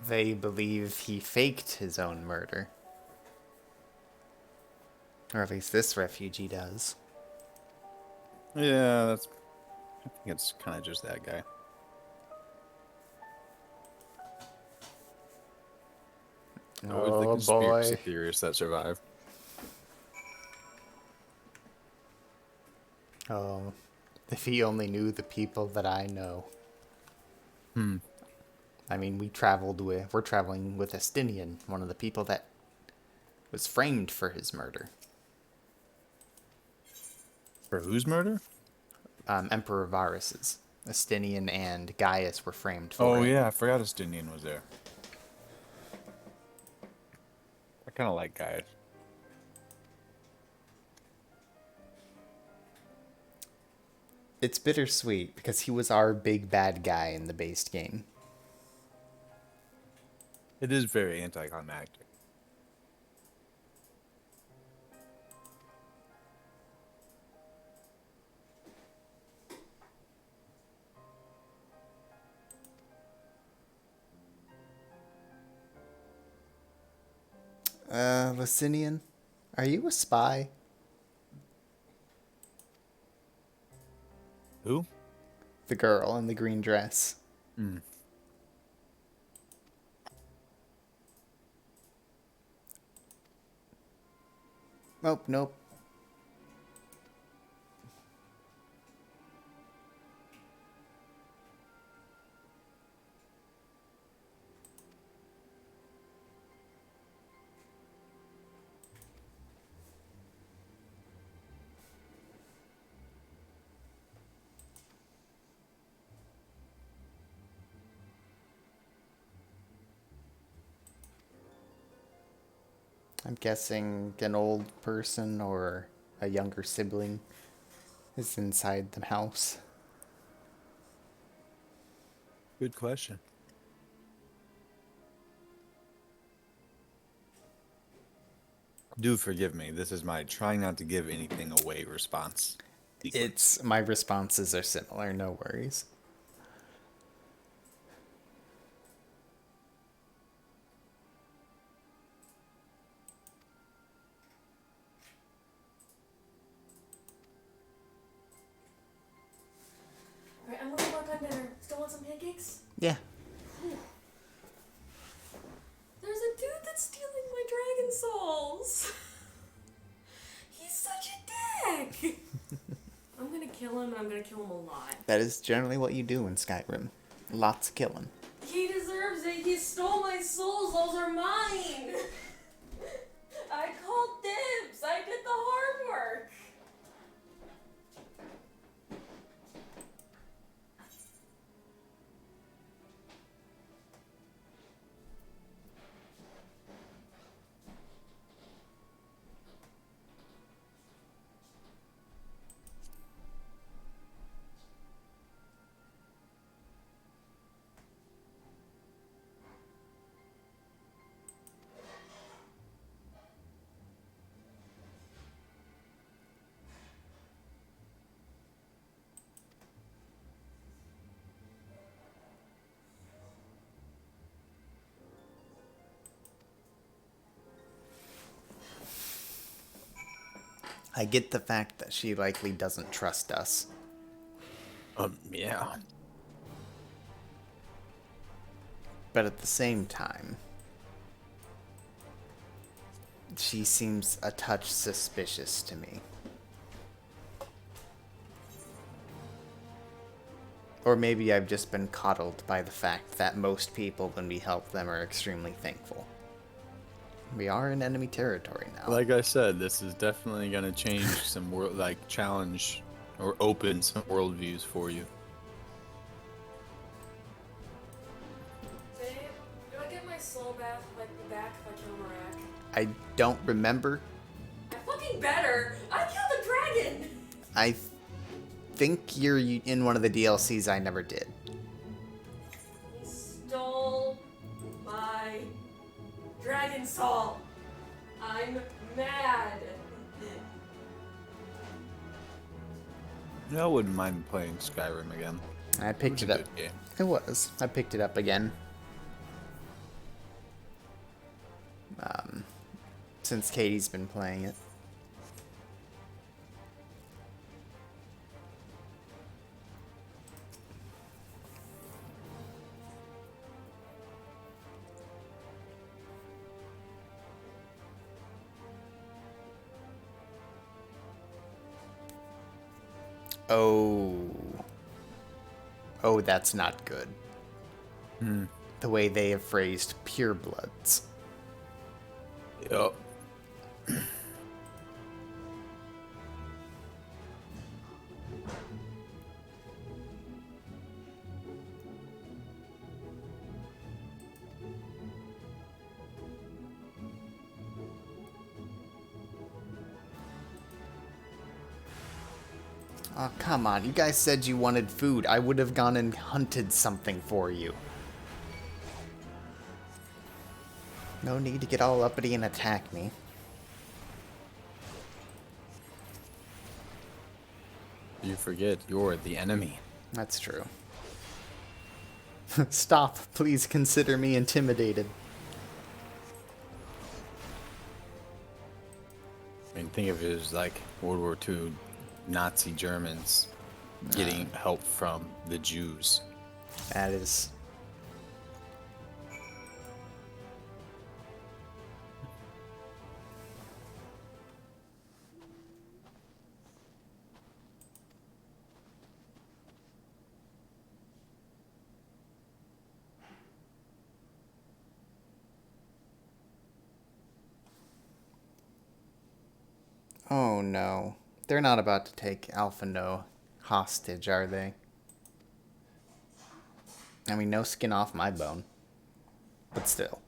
They believe he faked his own murder. Or at least this refugee does. Yeah, I think it's kind of just that guy. Always the conspiracy theorists that survive. Oh, if he only knew the people that I know. I mean, we're traveling with Estinian, one of the people that was framed for his murder. For whose murder? Emperor Varus's. Estinian and Gaius were framed for it. Oh, yeah, I forgot Estinian was there. I kind of like Gaius. It's bittersweet because he was our big bad guy in the based game. It is very anticlimactic. Licinian, are you a spy? Who? The girl in the green dress. Nope. I'm guessing an old person or a younger sibling is inside the house. Good question. Do forgive me. This is my trying not to give anything away response. My responses are similar, no worries. kill him, and I'm gonna kill him a lot. That is generally what you do in Skyrim. Lots of killing. He deserves it. He stole my souls. Those are mine. I called dibs. I did the hard work. I get the fact that she likely doesn't trust us. Yeah. But at the same time, she seems a touch suspicious to me. Or maybe I've just been coddled by the fact that most people, when we help them, are extremely thankful. We are in enemy territory now. Like I said, this is definitely gonna change some challenge or open some worldviews for you. Babe, do I get my soul back if I kill Marak? I don't remember. I fucking better. I killed a dragon. I think you're in one of the DLCs I never did. He stole my dragon soul. I'm mad. I wouldn't mind playing Skyrim again. I picked it a up. good game. It was. I picked it up again. Since Katie's been playing it. Oh, that's not good. The way they have phrased purebloods. Yup. Oh, come on. You guys said you wanted food. I would have gone and hunted something for you. No need to get all uppity and attack me. You forget you're the enemy. That's true. Stop. Please consider me intimidated. I mean, think of it as like World War II Nazi Germans getting help from the Jews. That is... Oh no. They're not about to take Alpha No hostage, are they? I mean, no skin off my bone. But still.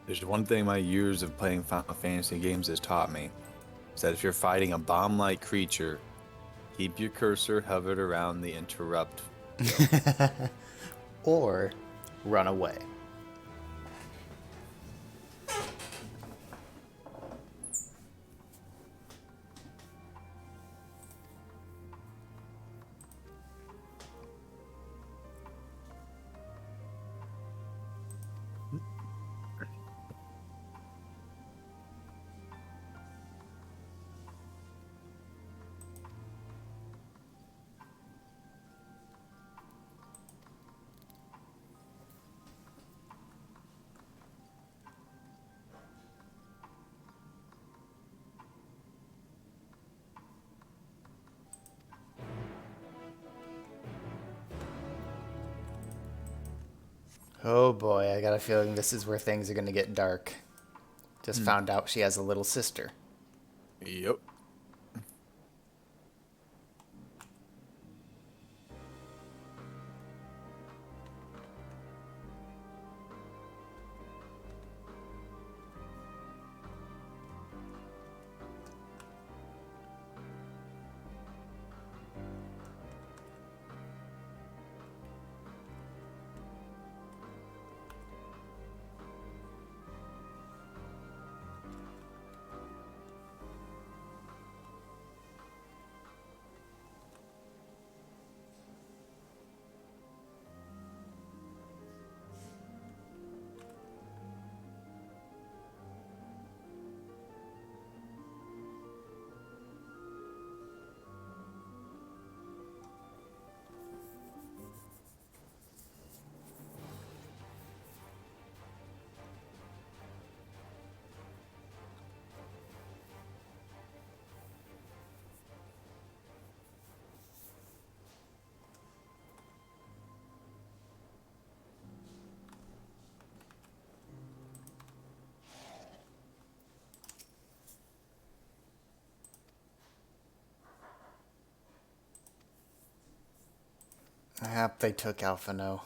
There's one thing my years of playing Final Fantasy games has taught me. Is that if you're fighting a bomb-like creature, keep your cursor hovered around the interrupt. Or run away. Oh boy, I got a feeling this is where things are gonna get dark. Just found out she has a little sister. Yep. I hope they took Alphino.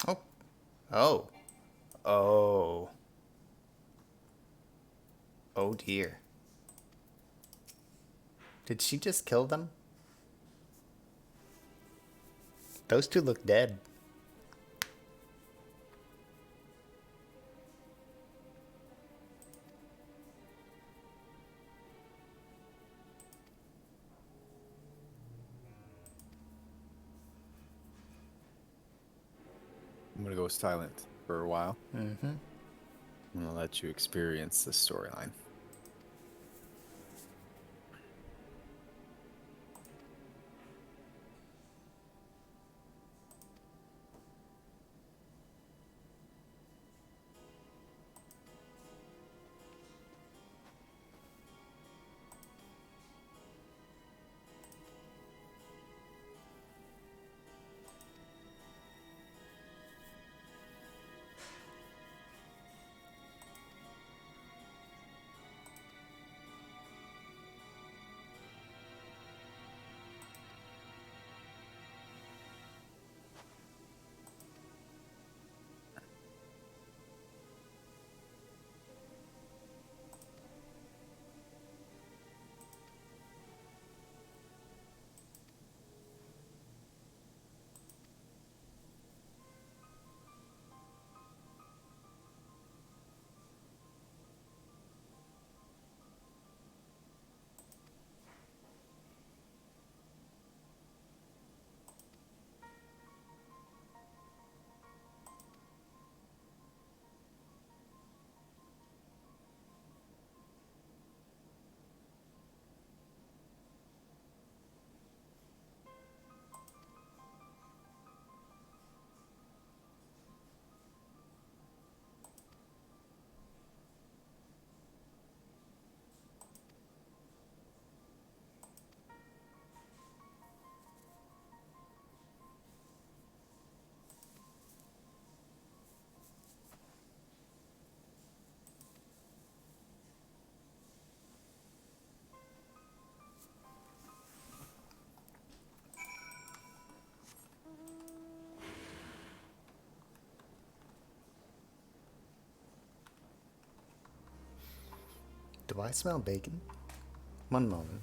Oh. Oh. Oh. Oh dear. Did she just kill them? Those two look dead. I'm gonna go silent for a while. Mm-hmm. I'm gonna let you experience the storyline. Do I smell bacon? One moment.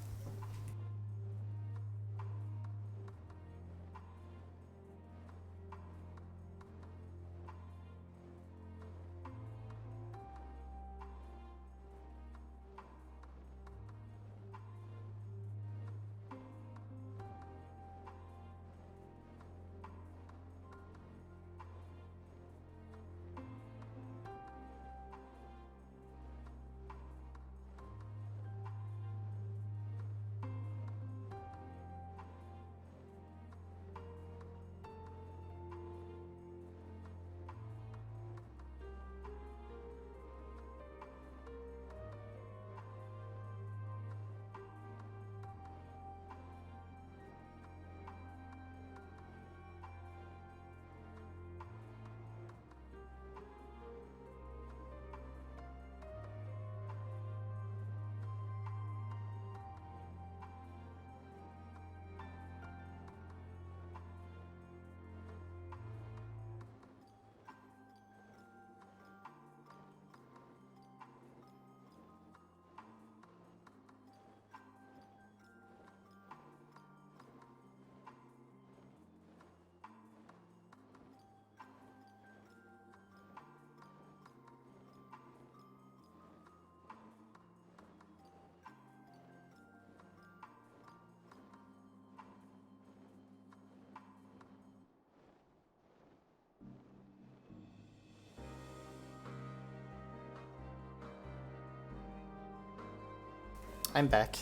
I'm back.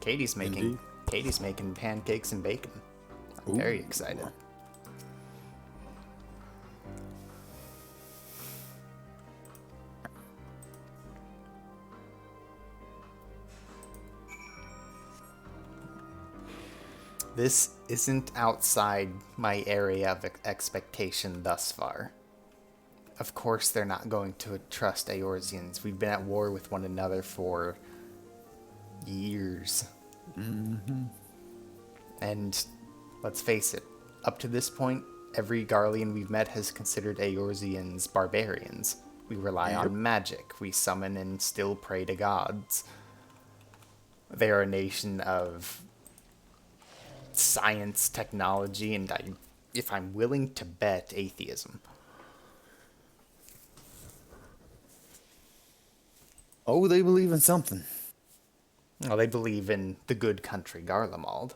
Katie's making pancakes and bacon. I'm very excited. This isn't outside my area of expectation thus far. Of course they're not going to trust Eorzeans. We've been at war with one another for years. And let's face it, up to this point, every Garlean we've met has considered Eorzeans barbarians. We rely on magic. We summon and still pray to gods. They are a nation of science, technology, and if I'm willing to bet, atheism. Oh, they believe in something. Well, they believe in the good country, Garlemald.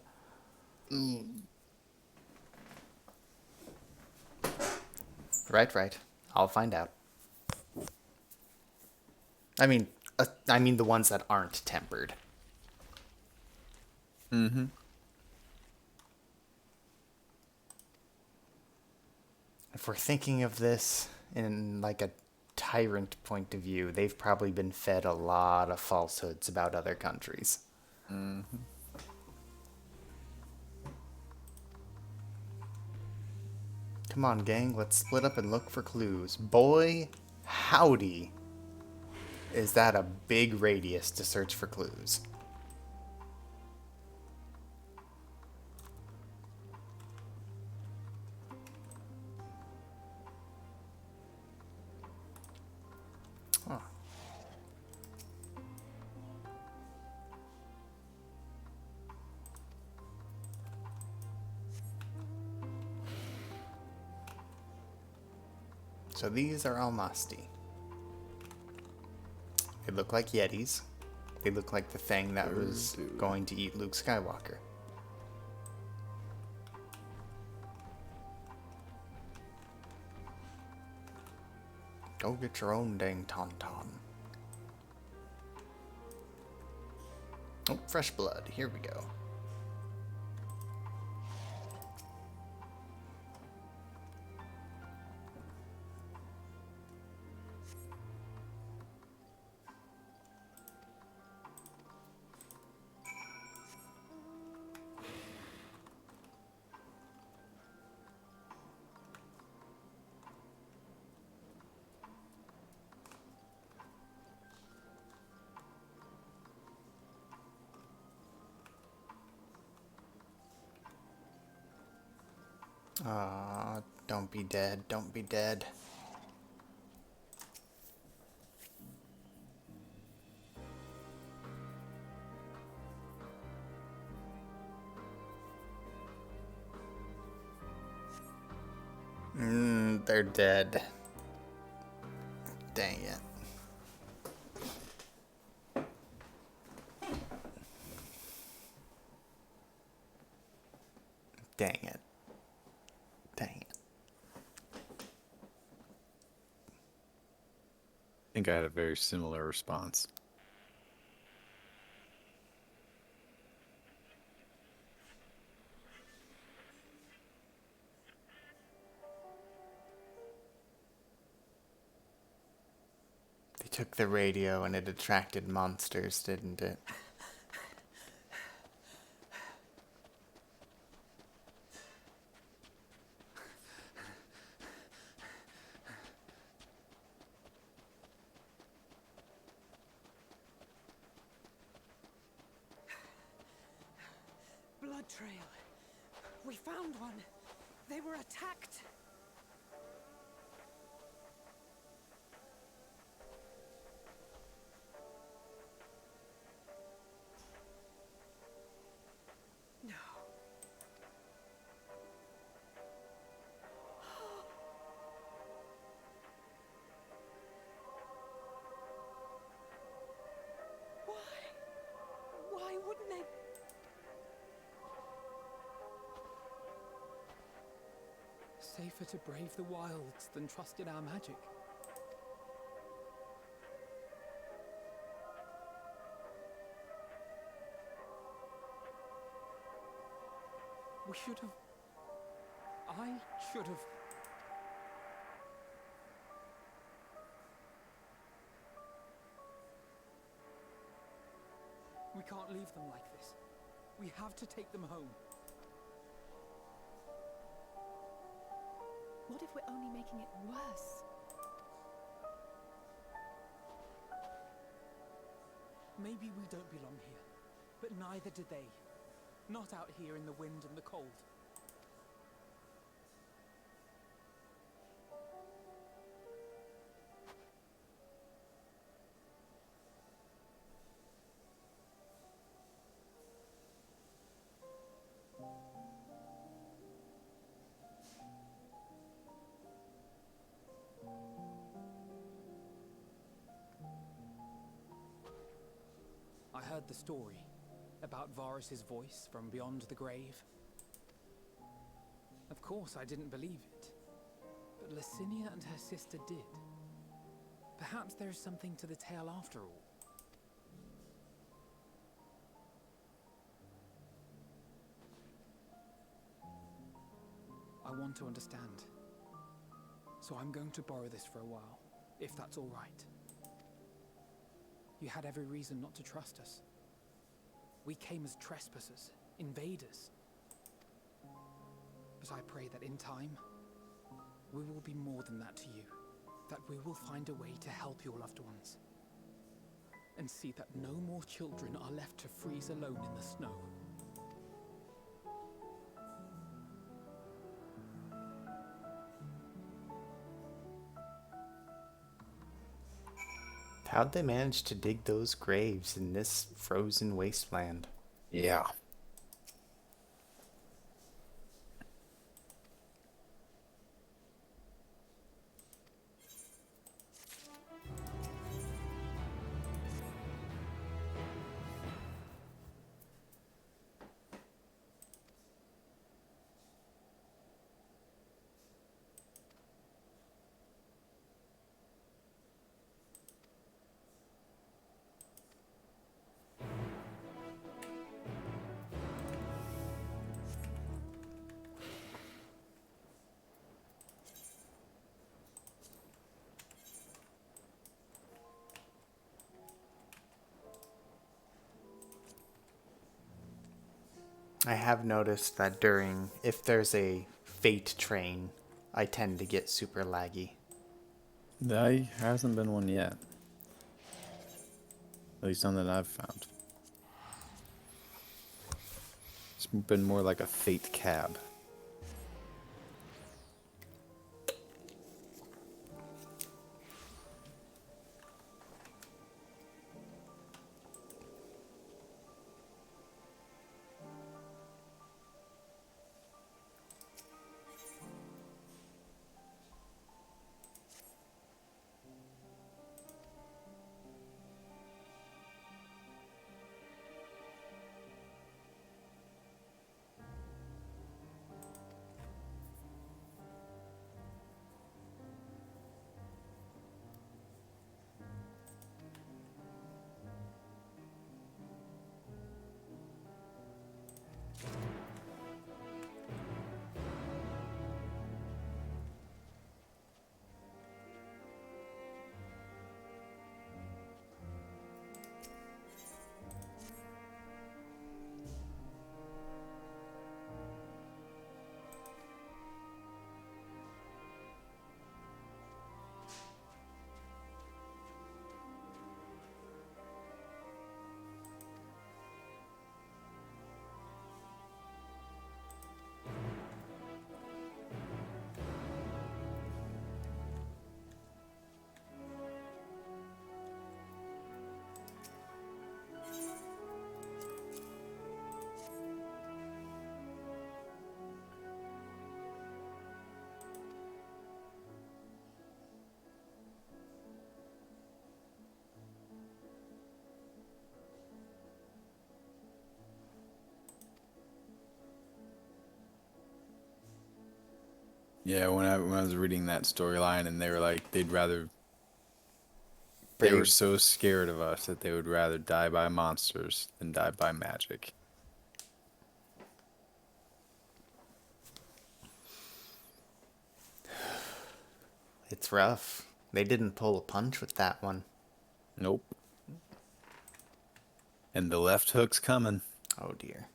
Right. I'll find out. I mean the ones that aren't tempered. If we're thinking of this in like a tyrant point of view, they've probably been fed a lot of falsehoods about other countries. Come on, gang, let's split up and look for clues. Boy, howdy, is that a big radius to search for clues. Huh. So these are Almasti. They look like Yetis. They look like the thing that was going to eat Luke Skywalker. Go get your own dang tauntaun. Oh, fresh blood. Here we go. Don't be dead. Don't be dead. They're dead. Dang it. Dang it. Dang it. I think I had a very similar response. They took the radio and it attracted monsters, didn't it? Blood trail. We found one. They were attacked. No. Why wouldn't they? Safer to brave the wilds than trust in our magic. We should have... I should have... We can't leave them like this. We have to take them home. What if we're only making it worse? Maybe we don't belong here, but neither do they. Not out here in the wind and the cold. I heard the story about Varus's voice from beyond the grave. Of course, I didn't believe it, but Licinia and her sister did. Perhaps there is something to the tale after all. I want to understand, so I'm going to borrow this for a while, if that's all right. You had every reason not to trust us. We came as trespassers, invaders. But I pray that in time, we will be more than that to you. That we will find a way to help your loved ones. And see that no more children are left to freeze alone in the snow. How'd they manage to dig those graves in this frozen wasteland? Yeah. I have noticed that if there's a fate train, I tend to get super laggy. There hasn't been one yet. At least none that I've found. It's been more like a fate cab. Yeah, when I was reading that storyline, and they were like, they were so scared of us that they would rather die by monsters than die by magic. It's rough. They didn't pull a punch with that one. Nope. And the left hook's coming. Oh dear.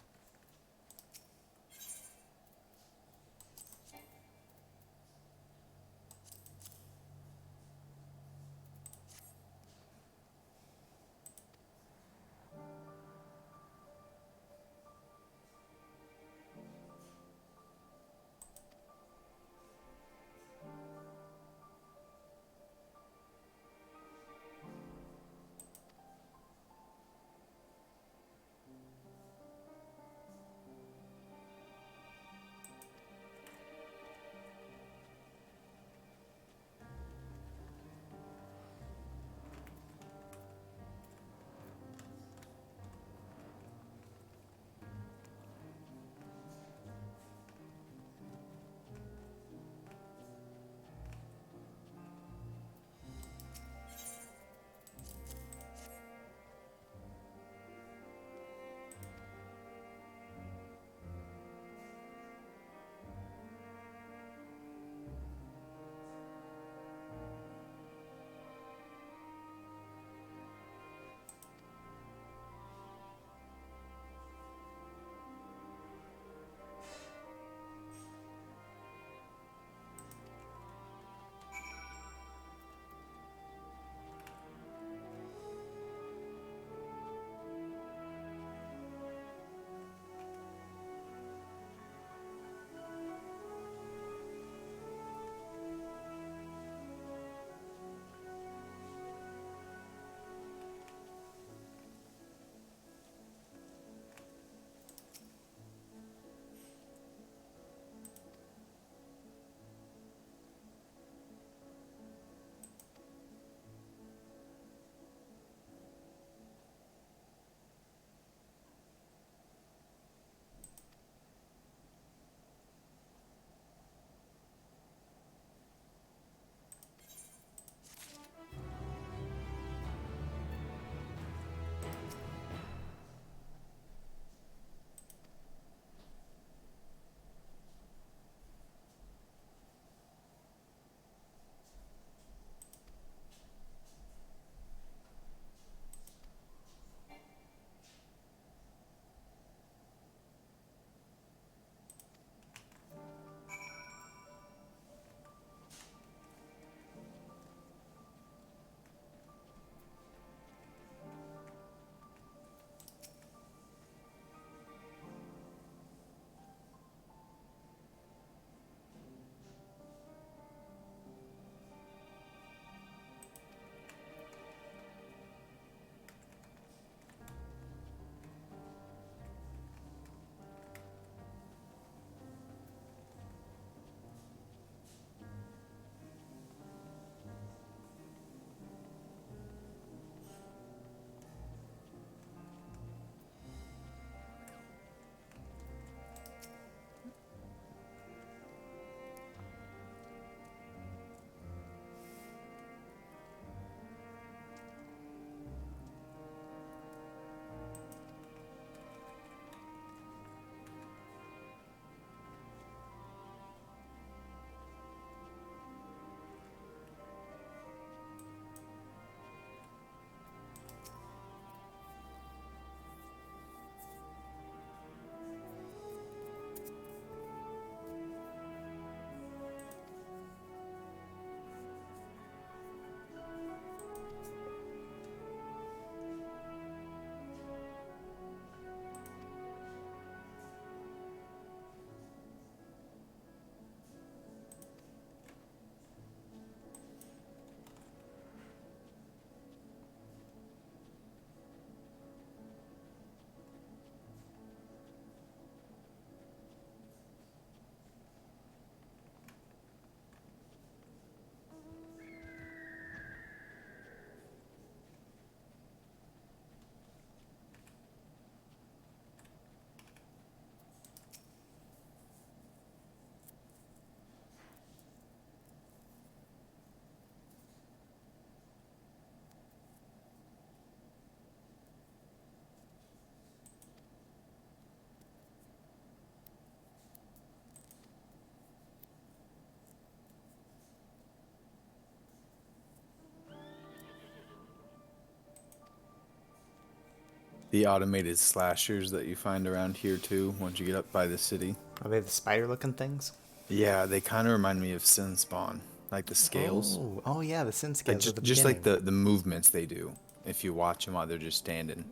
The automated slashers that you find around here too, once you get up by the city. Are they the spider-looking things? Yeah, they kind of remind me of Sin Spawn, like the scales. Oh yeah, the sin Like scales at the just like beginning. the movements they do. If you watch them while they're just standing.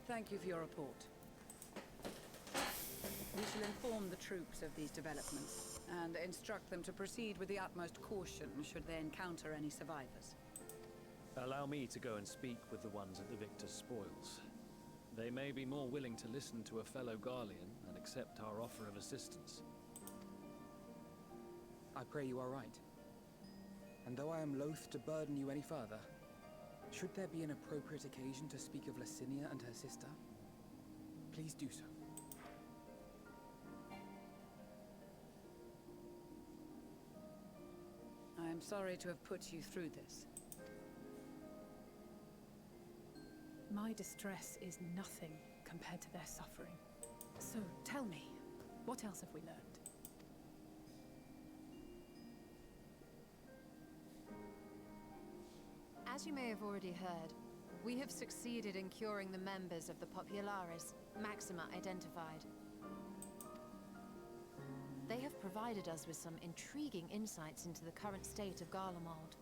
Thank you for your report. We shall inform the troops of these developments and instruct them to proceed with the utmost caution should they encounter any survivors. Allow me to go and speak with the ones at the victor's spoils. They may be more willing to listen to a fellow Garlean and accept our offer of assistance. I pray you are right. And though I am loath to burden you any further, should there be an appropriate occasion to speak of Licinia and her sister, please do so. I am sorry to have put you through this. My distress is nothing compared to their suffering. So tell me, what else have we learned? As you may have already heard, we have succeeded in curing the members of the Populares, Maxima identified. They have provided us with some intriguing insights into the current state of Garlemald.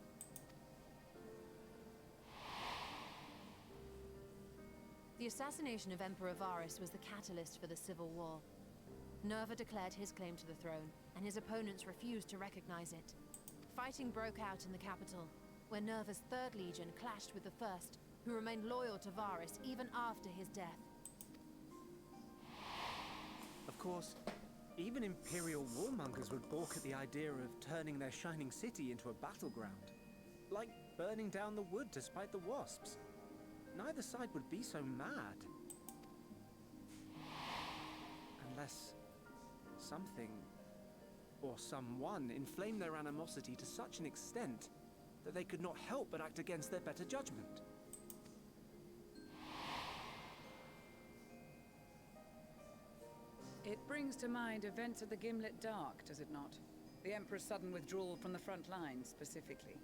The assassination of Emperor Varus was the catalyst for the civil war. Nerva declared his claim to the throne, and his opponents refused to recognize it. Fighting broke out in the capital, where Nerva's 3rd Legion clashed with the 1st, who remained loyal to Varus even after his death. Of course, even Imperial warmongers would balk at the idea of turning their shining city into a battleground. Like burning down the wood to spite the wasps. Neither side would be so mad. Unless something or someone inflamed their animosity to such an extent that they could not help but act against their better judgment. It brings to mind events of the Gimlet Dark, does it not? The Emperor's sudden withdrawal from the front lines, specifically.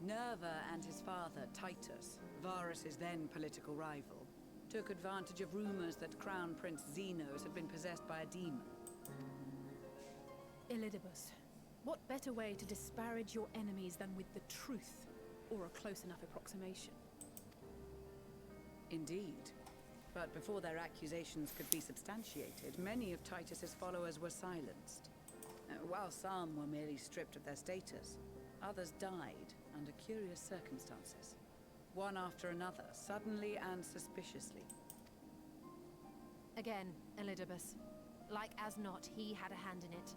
Nerva and his father, Titus, Varus's then political rival, took advantage of rumors that Crown Prince Xenos had been possessed by a demon. Elidibus, what better way to disparage your enemies than with the truth, or a close enough approximation? Indeed. But before their accusations could be substantiated, many of Titus's followers were silenced. While some were merely stripped of their status, others died under curious circumstances. One after another, suddenly and suspiciously. Again, Elidibus. Like as not, he had a hand in it.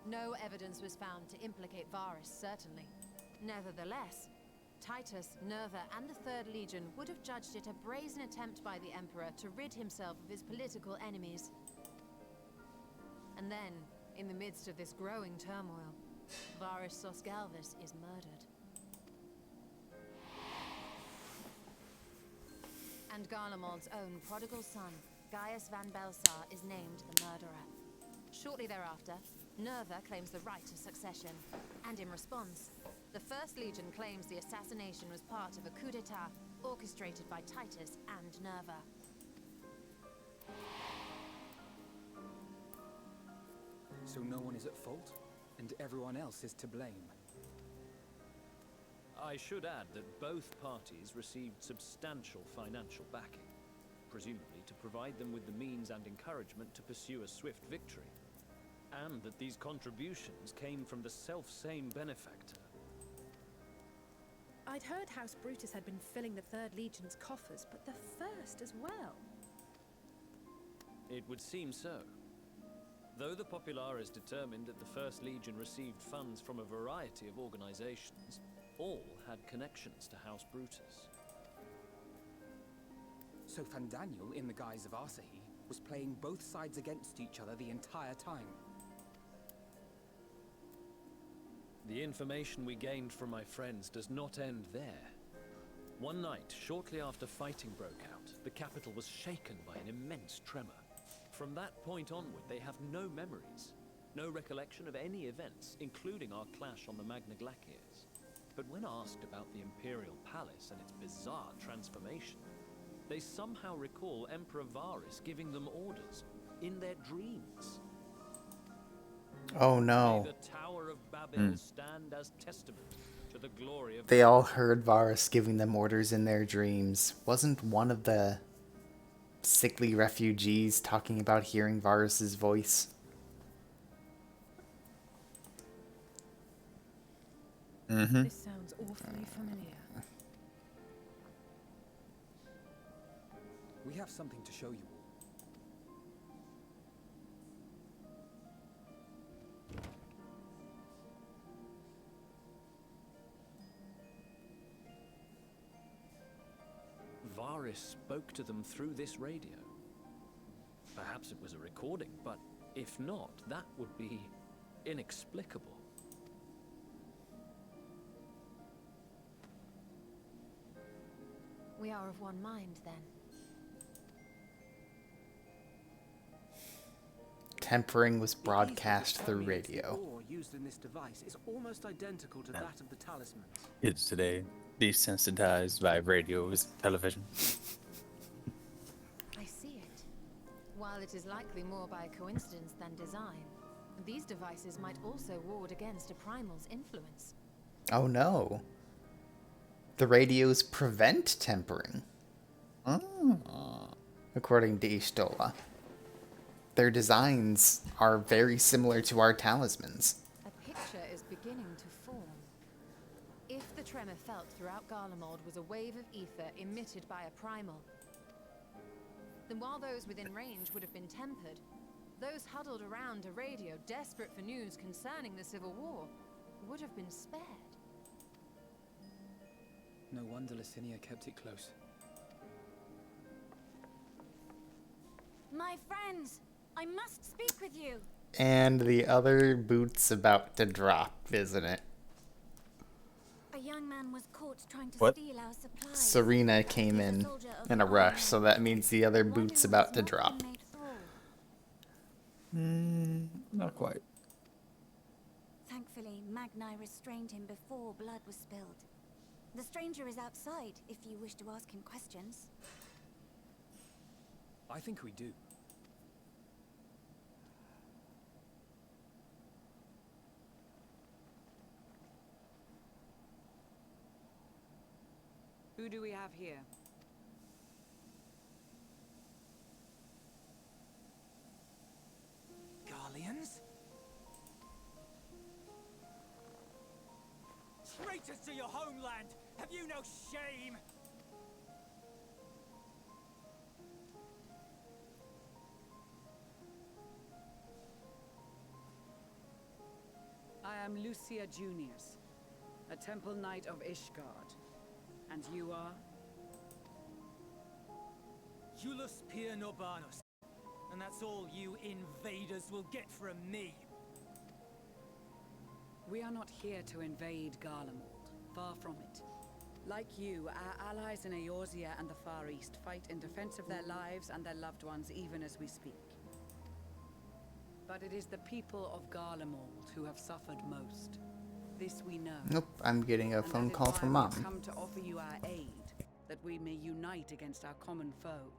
No evidence was found to implicate Varus, certainly. Nevertheless, Titus, Nerva, and the 3rd Legion would have judged it a brazen attempt by the Emperor to rid himself of his political enemies. And then, in the midst of this growing turmoil, Varus Sosgalvis is murdered. And Garlemald's own prodigal son, Gaius van Belsar, is named the murderer. Shortly thereafter, Nerva claims the right of succession, and in response, the First Legion claims the assassination was part of a coup d'etat orchestrated by Titus and Nerva. So no one is at fault, and everyone else is to blame. I should add that both parties received substantial financial backing, presumably to provide them with the means and encouragement to pursue a swift victory, and that these contributions came from the self-same benefactor. I'd heard House Brutus had been filling the Third Legion's coffers, but the First as well. It would seem so. Though the Populares determined that the First Legion received funds from a variety of organizations, all had connections to House Brutus. So Fandaniel, in the guise of Asahi, was playing both sides against each other the entire time. The information we gained from my friends does not end there. One night, shortly after fighting broke out, the capital was shaken by an immense tremor. From that point onward, they have no memories, no recollection of any events, including our clash on the Magna Glaciers. But when asked about the Imperial Palace and its bizarre transformation, they somehow recall Emperor Varus giving them orders in their dreams. Oh no. May the Tower of Babel stand as testament to the glory of... They all heard Varus giving them orders in their dreams. Wasn't one of the sickly refugees talking about hearing Varus's voice? This sounds awfully familiar. We have something to show you all. Varus spoke to them through this radio. Perhaps it was a recording, but if not, that would be inexplicable. We are of one mind, then. Tempering was broadcast through radio. The ore used in this device is almost identical to that of the talismans. Kids today desensitized by radios, television. I see it. While it is likely more by coincidence than design, these devices might also ward against a primal's influence. Oh no. The radios prevent tempering. According to Ishtola. Their designs are very similar to our talismans. A picture is beginning to form. If the tremor felt throughout Garlemald was a wave of ether emitted by a primal, then while those within range would have been tempered, those huddled around a radio desperate for news concerning the Civil War would have been spared. No wonder Licinia kept it close. My friends, I must speak with you. And the other boot's about to drop, isn't it? A young man was caught trying to steal our supplies. Serena came in a rush, so that means the other boot's about to drop. Not quite. Thankfully, Magni restrained him before blood was spilled. The stranger is outside, if you wish to ask him questions. I think we do. Who do we have here? Garleans? Traitors to your homeland! Have you no shame? I am Lucia Junius, a temple knight of Ishgard. And you are? Julius Pier Norbanus. And that's all you invaders will get from me. We are not here to invade Garlemald. Far from it. Like you, our allies in Eorzea and the Far East fight in defense of their lives and their loved ones even as we speak. But it is the people of Garlemald who have suffered most. This we know. Nope, I'm getting a And phone that is call why from we have Mom. come to offer you our aid, that we may unite against our common foe.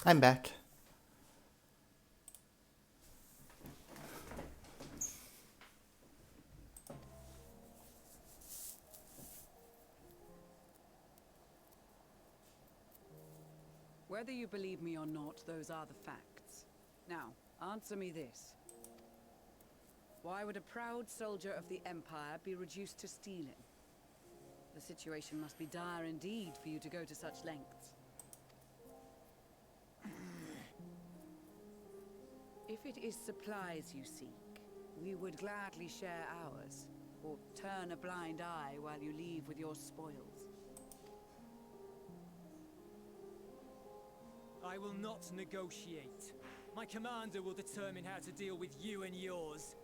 I'm back. Whether you believe me or not, those are the facts. Now, answer me this. Why would a proud soldier of the Empire be reduced to stealing? The situation must be dire indeed for you to go to such lengths. If it is supplies you seek, we would gladly share ours, or turn a blind eye while you leave with your spoils. I will not negotiate. My commander will determine how to deal with you and yours.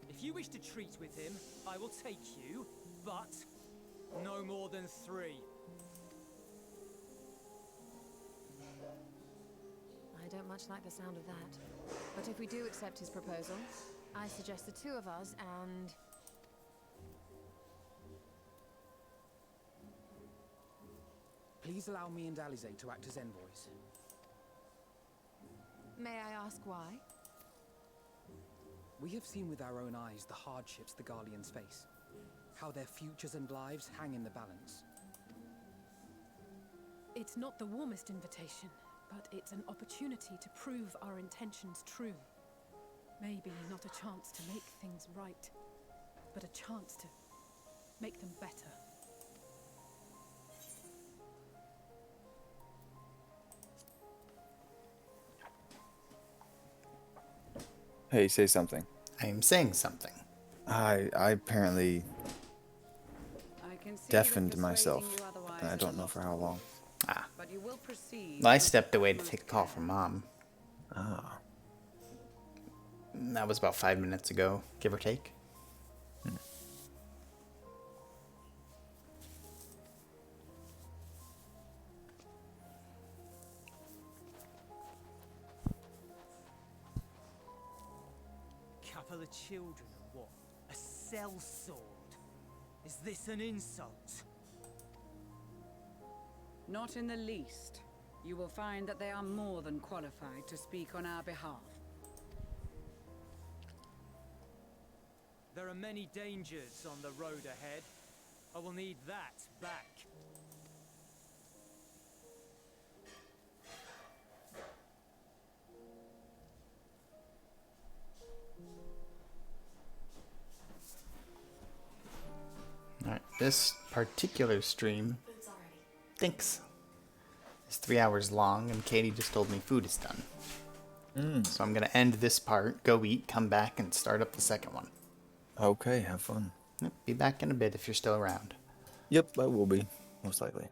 If you wish to treat with him, I will take you, but no more than 3. I don't much like the sound of that. But if we do accept his proposal, I suggest the 2 of us and... Please allow me and Alize to act as envoys. May I ask why? We have seen with our own eyes the hardships the Garleans face. How their futures and lives hang in the balance. It's not the warmest invitation, but it's an opportunity to prove our intentions true. Maybe not a chance to make things right, but a chance to make them better. Hey, say something. I am saying something. I apparently I can see deafened that myself, persuading you otherwise and I is don't a know lost for how long. Ah. But you will proceed Well, I with stepped away to utmost take a call care. from Mom. Ah. That was about 5 minutes ago, give or take. Couple of children and what? A sellsword? Is this an insult? Not in the least. You will find that they are more than qualified to speak on our behalf. There are many dangers on the road ahead. I will need that back. Alright, this particular stream thinks is 3 hours long, and Katie just told me food is done. So I'm going to end this part, go eat, come back, and start up the second one. Okay, have fun. Yep, be back in a bit if you're still around. Yep, I will be, most likely.